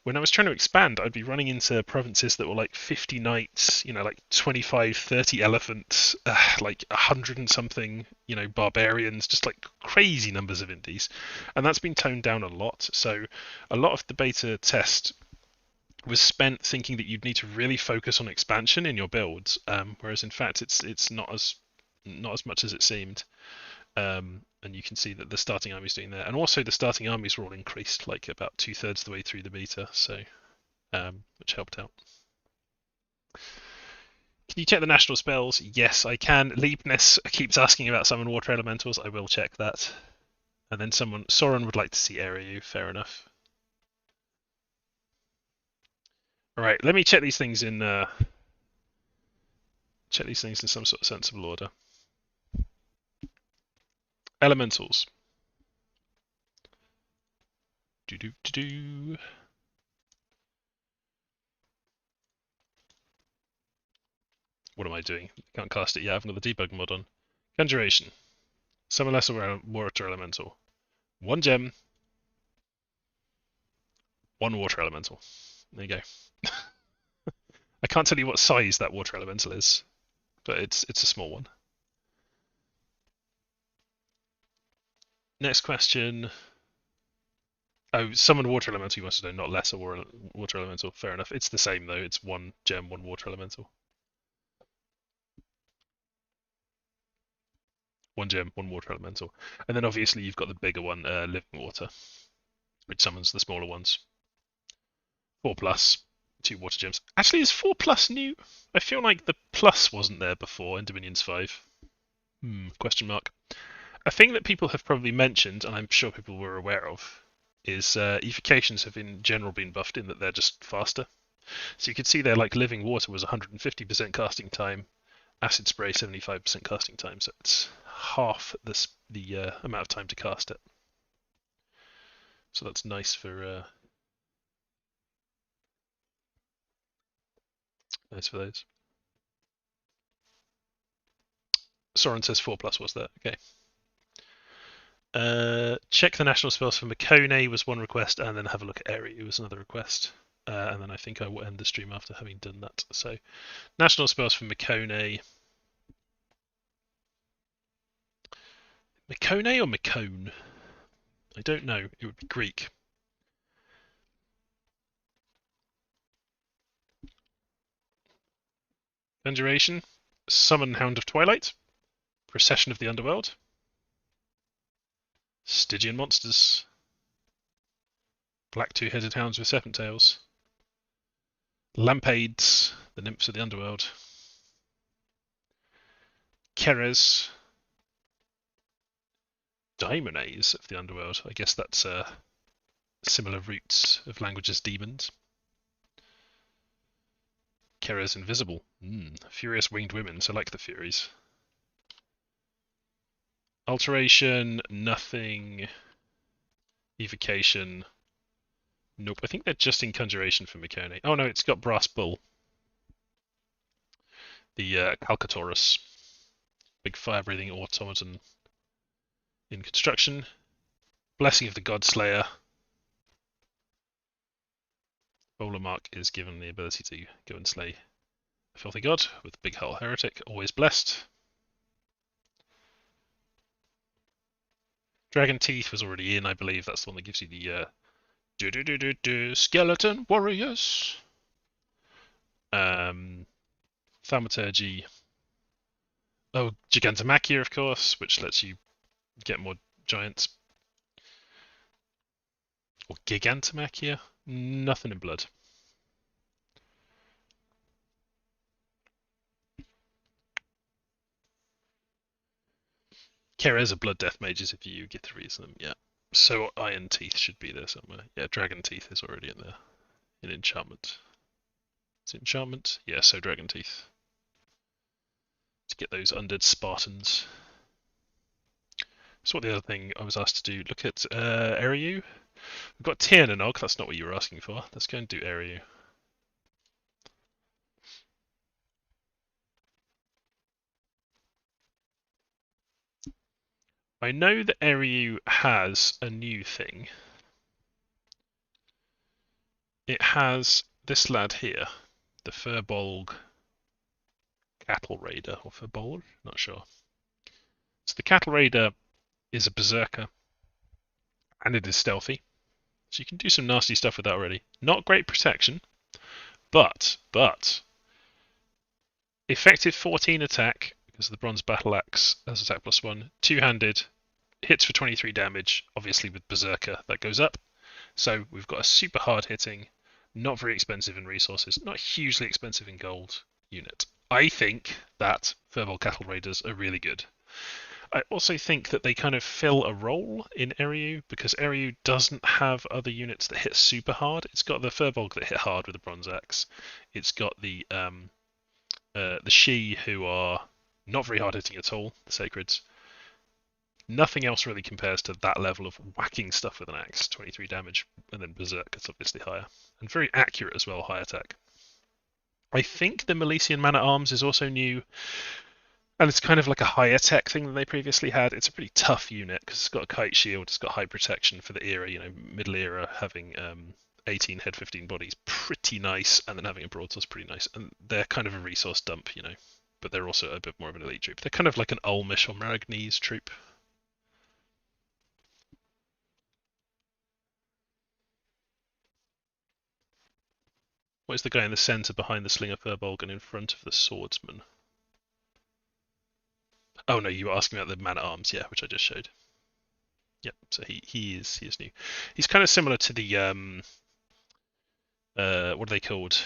when I was trying to expand, I'd be running into provinces that were like 50 knights, like 25, 30 elephants, like 100 and something, barbarians, just like crazy numbers of indies. And that's been toned down a lot. So a lot of the beta test was spent thinking that you'd need to really focus on expansion in your builds, whereas in fact it's not as much as it seemed. And you can see that the starting army's doing that, and also the starting armies were all increased like about 2/3 of the way through the beta, so which helped out. Can you check the national spells? Yes, I can. Liebness keeps asking about summon water elementals. I will check that. And then Soren would like to see Area. Fair enough. All right, let me check these things in some sort of sensible order. Elementals. What am I doing? Can't cast it yet. I haven't got the debug mod on. Conjuration. Summon lesser water elemental. 1 gem. 1 water elemental. There you go. I can't tell you what size that water elemental is, but it's a small one. Next question. Oh, summon water elemental, you must know, not lesser water elemental. Fair enough. It's the same though. It's 1 gem, 1 water elemental. 1 gem, 1 water elemental. And then obviously you've got the bigger one, living water, which summons the smaller ones. 4 plus, 2 water gems. Actually, is 4 plus new? I feel like the plus wasn't there before in Dominions 5. Question mark. A thing that people have probably mentioned, and I'm sure people were aware of, is evocations have in general been buffed in that they're just faster. So you could see there, like living water was 150% casting time, acid spray 75% casting time, so it's half the amount of time to cast it. So that's nice for those. Soren says 4 plus was that? Okay. Check the national spells for Makone was one request, and then have a look at Eri was another request. And then I think I will end the stream after having done that. So, national spells for Makone. Makone or Makone? I don't know. It would be Greek. Conjuration. Summon Hound of Twilight. Procession of the Underworld. Stygian monsters. Black two-headed hounds with serpent tails. Lampades, the nymphs of the underworld. Keres. Daimones of the underworld. I guess that's similar roots of language as demons. Keres invisible. Furious winged women, so like the Furies. Alteration, nothing. Evocation. Nope, I think they're just in Conjuration for Makone. Oh no, it's got Brass Bull. The Calcatorus. Big fire-breathing automaton in construction. Blessing of the Godslayer. Bowler Mark is given the ability to go and slay a filthy god with Big Hull Heretic, always blessed. Dragon Teeth was already in, I believe. That's the one that gives you the Skeleton Warriors. Thaumaturgy. Oh, Gigantomachia, of course, which lets you get more giants. Or Gigantomachia? Nothing in blood. Keres are blood death mages if you get to reason them, yeah. So Iron Teeth should be there somewhere. Yeah, Dragon Teeth is already in there. In enchantment. Is it enchantment? Yeah, so Dragon Teeth. To get those undead Spartans. So what the other thing I was asked to do, look at Eriu. We've got Tiernanog, that's not what you were asking for. Let's go and do Eriu. I know that Eriu has a new thing. It has this lad here, the Furbolg Cattle Raider, or Furbolg, not sure. So the Cattle Raider is a berserker, and it is stealthy. So you can do some nasty stuff with that already. Not great protection, but effective 14 attack, because of the Bronze Battle Axe has attack +1, two-handed, hits for 23 damage, obviously with Berserker that goes up. So we've got a super hard hitting, not very expensive in resources, not hugely expensive in gold unit. I think that Furbolg Cattle Raiders are really good. I also think that they kind of fill a role in Eriu, because Eriu doesn't have other units that hit super hard. It's got the Furbolg that hit hard with the Bronze Axe. It's got the Shi, who are not very hard hitting at all, the Sacreds. Nothing else really compares to that level of whacking stuff with an axe, 23 damage, and then Berserk is obviously higher. And very accurate as well, high attack. I think the Milesian Man-at-Arms is also new, and it's kind of like a higher tech thing than they previously had. It's a pretty tough unit, because it's got a kite shield, it's got high protection for the era, middle era, having 18 head, 15 bodies, pretty nice, and then having a broadsword is pretty nice. And they're kind of a resource dump, but they're also a bit more of an elite troop. They're kind of like an Ulmish or Maragnese troop. What is the guy in the centre behind the Slinger Furbolg and in front of the Swordsman? Oh no, you were asking about the man-at-arms, yeah, which I just showed. Yep, so he is new. He's kind of similar to the what are they called?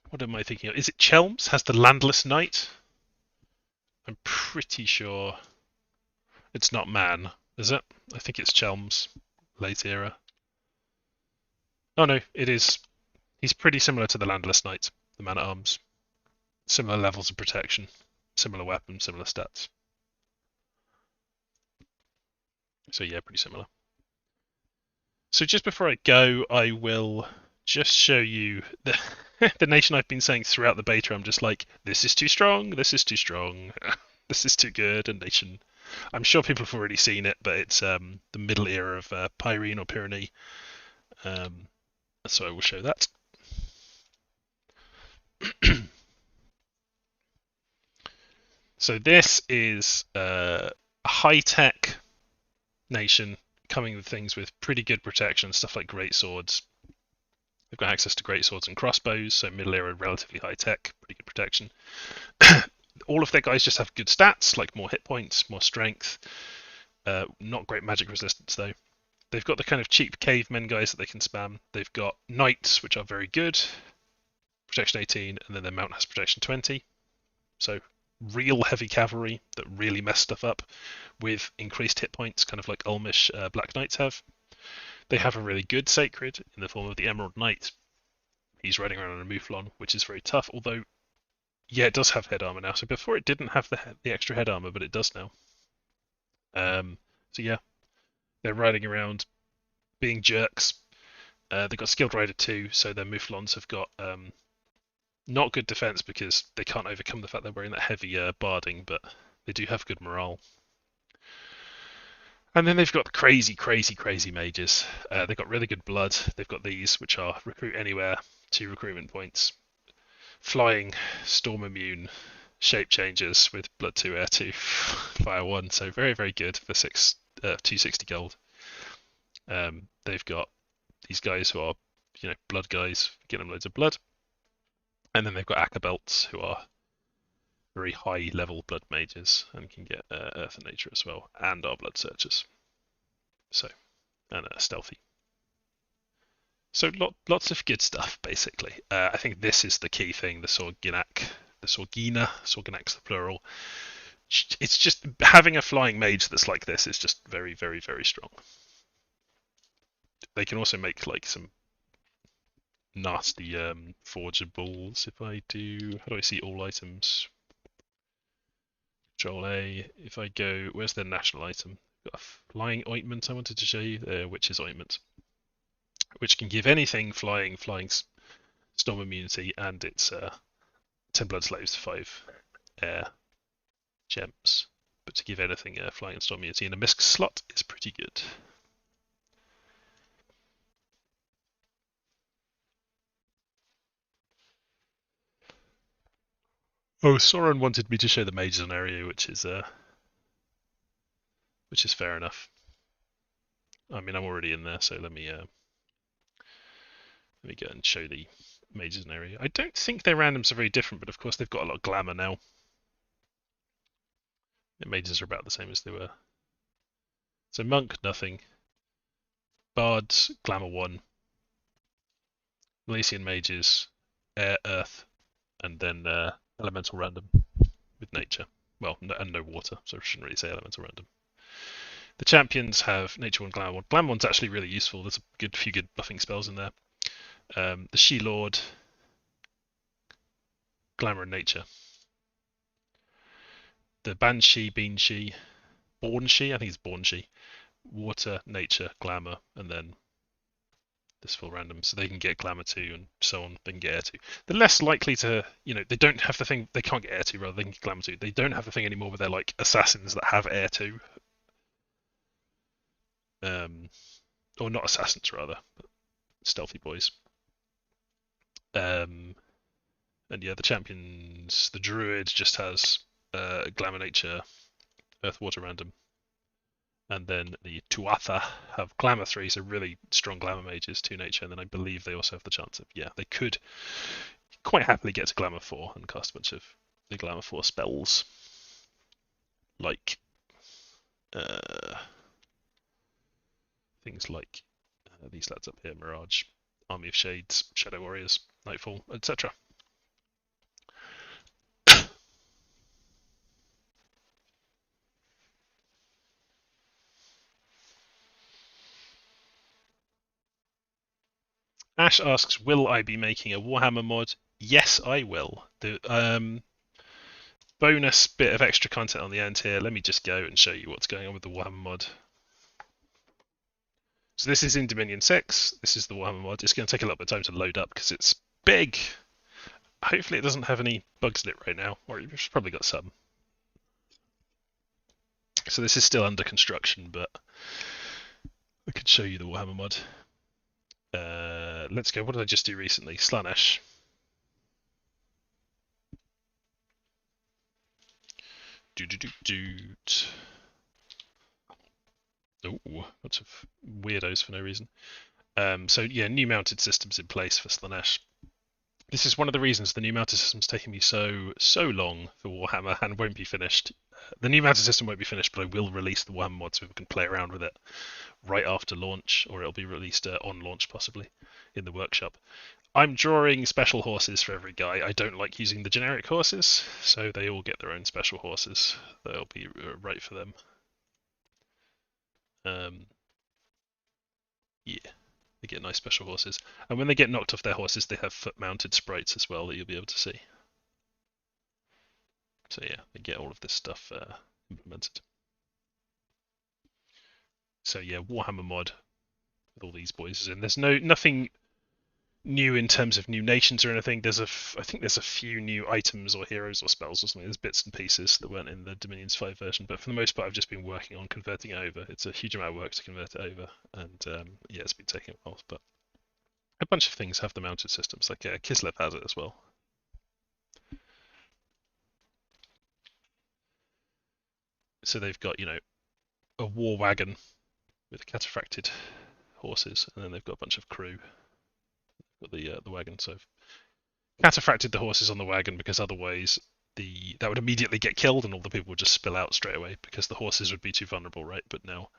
What am I thinking of? Is it Chelms? Has the Landless Knight? I'm pretty sure it's not Man, is it? I think it's Chelms, late era. Oh no, it is. He's pretty similar to the Landless Knight, the man-at-arms. Similar levels of protection, similar weapons, similar stats. So yeah, pretty similar. So just before I go, I will just show you the the nation I've been saying throughout the beta. I'm just like, this is too strong, this is too strong, this is too good. A nation. I'm sure people have already seen it, but it's the middle era of Pyrene or Pyrenees. So I will show that. So this is a high-tech nation coming with things with pretty good protection, stuff like great swords. They've got access to great swords and crossbows, so middle era, relatively high-tech, pretty good protection. All of their guys just have good stats, like more hit points, more strength. Not great magic resistance though. They've got the kind of cheap cavemen guys that they can spam. They've got knights, which are very good, protection 18, and then their mount has protection 20. So real heavy cavalry that really mess stuff up with increased hit points, kind of like Ulmish Black Knights have. They have a really good sacred in the form of the Emerald Knight. He's riding around on a Mouflon, which is very tough, although, yeah, it does have head armor now. So before it didn't have the extra head armor, but it does now. So yeah, they're riding around being jerks. They've got Skilled Rider 2, so their Mouflons have got not good defense because they can't overcome the fact they're wearing that heavy barding, but they do have good morale. And then they've got the crazy mages. They've got really good blood. They've got these, which are recruit anywhere, 2 recruitment points. Flying, storm immune, shape changes with blood 2, air 2, fire 1. So very good for 260 gold. They've got these guys who are, blood guys, get them loads of blood. And then they've got Ackerbelts, who are very high level blood mages and can get earth and nature as well, and are blood searchers. So, and stealthy. So lots of good stuff, basically. I think this is the key thing, the Sorginak's the plural. It's just having a flying mage that's like this is just very strong. They can also make like some nasty forgeables. If I do, how do I see all items? Control A. If I go, where's their national item? Got a flying ointment I wanted to show you. Witch's ointment, which can give anything flying storm immunity, and it's 10 blood slaves, 5 air gems. But to give anything flying and storm immunity in a misc slot is pretty good. Oh, Soren wanted me to show the mages on area, which is fair enough. I mean, I'm already in there, so let me go and show the mages in area. I don't think their randoms are very different, but of course they've got a lot of glamour now. The mages are about the same as they were. So monk, nothing. Bards, glamour 1. Milesian mages, air, earth, and then elemental random with nature. Well, and no water, so I shouldn't really say elemental random. The champions have nature 1, glamour 1. Glamour 1's actually really useful. There's a few good buffing spells in there. The She-Lord, glamour and nature. The Banshee, Beanshee, Bornshee, I think it's Bornshee. Water, nature, glamour, and then this full random, so they can get glamour 2 and so on. They can get air 2. They're less likely to, they don't have the thing. They can't get air 2, rather. They can get glamour 2. They don't have the thing anymore where they're like assassins that have air 2. Or not assassins, rather, but stealthy boys. And yeah, the champions, the druid just has glamour, nature, earth, water, random. And then the Tuatha have Glamour 3, so really strong Glamour mages, 2 nature, and then I believe they also have the chance of, yeah, they could quite happily get to Glamour 4 and cast a bunch of the Glamour 4 spells. Like things like these lads up here, Mirage, Army of Shades, Shadow Warriors, Nightfall, etc. Ash asks, will I be making a Warhammer mod? Yes, I will. The bonus bit of extra content on the end here. Let me just go and show you what's going on with the Warhammer mod. So this is in Dominion 6. This is the Warhammer mod. It's going to take a little bit of time to load up because it's big. Hopefully it doesn't have any bugs in it right now, or it's probably got some. So this is still under construction, but I could show you the Warhammer mod. Let's go. What did I just do recently? Slaanesh. Oh, bunch of weirdos for no reason. So yeah, new mounted systems in place for Slaanesh. This is one of the reasons the new mounted system's taking me so long for Warhammer and won't be finished. The new mounted system won't be finished, but I will release the Warhammer mod so people can play around with it right after launch, or it'll be released on launch possibly in the workshop. I'm drawing special horses for every guy. I don't like using the generic horses, so they all get their own special horses. They'll be right for them. Yeah, they get nice special horses. And when they get knocked off their horses, they have foot-mounted sprites as well that you'll be able to see. So yeah, they get all of this stuff implemented. So yeah, Warhammer mod with all these boys in. There's nothing new in terms of new nations or anything. I think there's a few new items or heroes or spells or something. There's bits and pieces that weren't in the Dominions 5 version, but for the most part, I've just been working on converting it over. It's a huge amount of work to convert it over, and yeah, it's been taking a while. But a bunch of things have the mounted systems, like Kislev has it as well. So they've got, you know, a war wagon with cataphracted horses, and then they've got a bunch of crew. Got the wagon, so I've cataphracted the horses on the wagon because otherwise that would immediately get killed and all the people would just spill out straight away because the horses would be too vulnerable, right? But now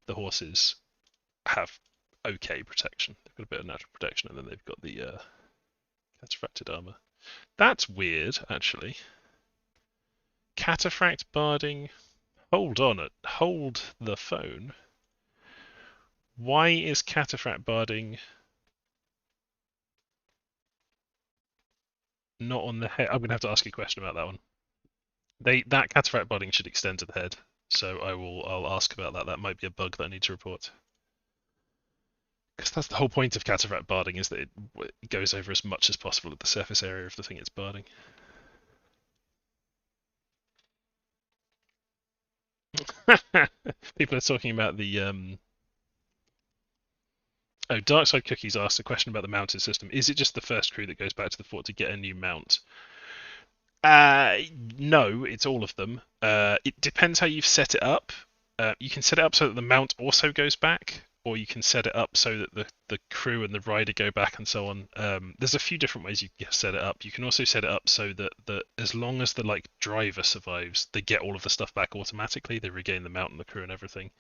the horses have okay protection. They've got a bit of natural protection, and then they've got the cataphracted armor. That's weird, actually. Cataphract barding. Hold the phone. Why is cataphract barding not on the head? I'm going to have to ask you a question about that one. That cataphract barding should extend to the head, so I'll ask about that. That might be a bug that I need to report. Because that's the whole point of cataphract barding, is that it goes over as much as possible of the surface area of the thing it's barding. People are talking about the Oh, Darkside Cookies asked a question about the mounted system. Is it just the first crew that goes back to the fort to get a new mount? No, it's all of them. It depends how you've set it up. You can set it up so that the mount also goes back, or you can set it up so that the crew and the rider go back and so on. There's a few different ways you can set it up. You can also set it up so that as long as the driver survives, they get all of the stuff back automatically. They regain the mount and the crew and everything.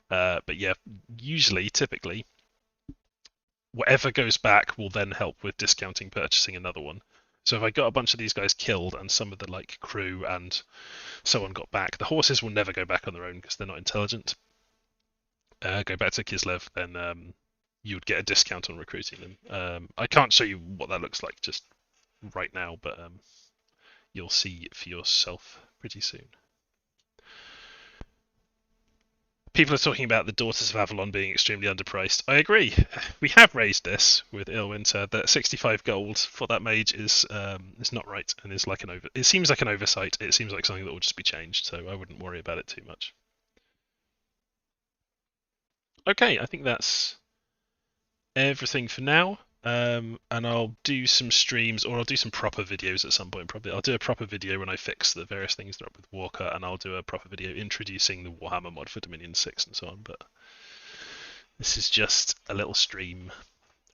But yeah, typically, whatever goes back will then help with discounting purchasing another one. So if I got a bunch of these guys killed and some of the crew and so on got back, the horses will never go back on their own because they're not intelligent. Go back to Kislev, then you would get a discount on recruiting them. I can't show you what that looks like just right now, but you'll see for yourself pretty soon. People are talking about the Daughters of Avalon being extremely underpriced. I agree. We have raised this with Ilwinter that 65 gold for that mage is not right and is it seems like an oversight. It seems like something that will just be changed, so I wouldn't worry about it too much. Okay, I think that's everything for now. and I'll do some streams, or I'll do some proper videos at some point. Probably I'll do a proper video when I fix the various things that are up with Warka, and I'll do a proper video introducing the Warhammer mod for Dominion 6 and so on. But this is just a little stream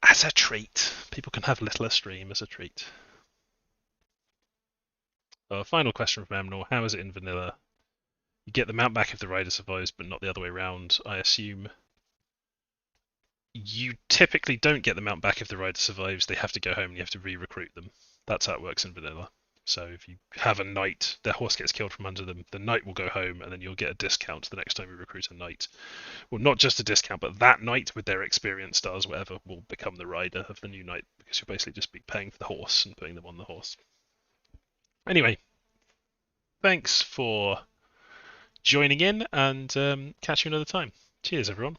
as a treat. People can have a little stream as a treat. Final question from Amnor: how is it in vanilla? You get the mount back if the rider survives, but not the other way around, I assume. You typically don't get the mount back if the rider survives. They have to go home and you have to re-recruit them. That's how it works in vanilla. So if you have a knight, their horse gets killed from under them, the knight will go home and then you'll get a discount the next time you recruit a knight. Well, not just a discount, but that knight with their experience stars, whatever, will become the rider of the new knight because you'll basically just be paying for the horse and putting them on the horse. Anyway, thanks for joining in and catch you another time. Cheers, everyone.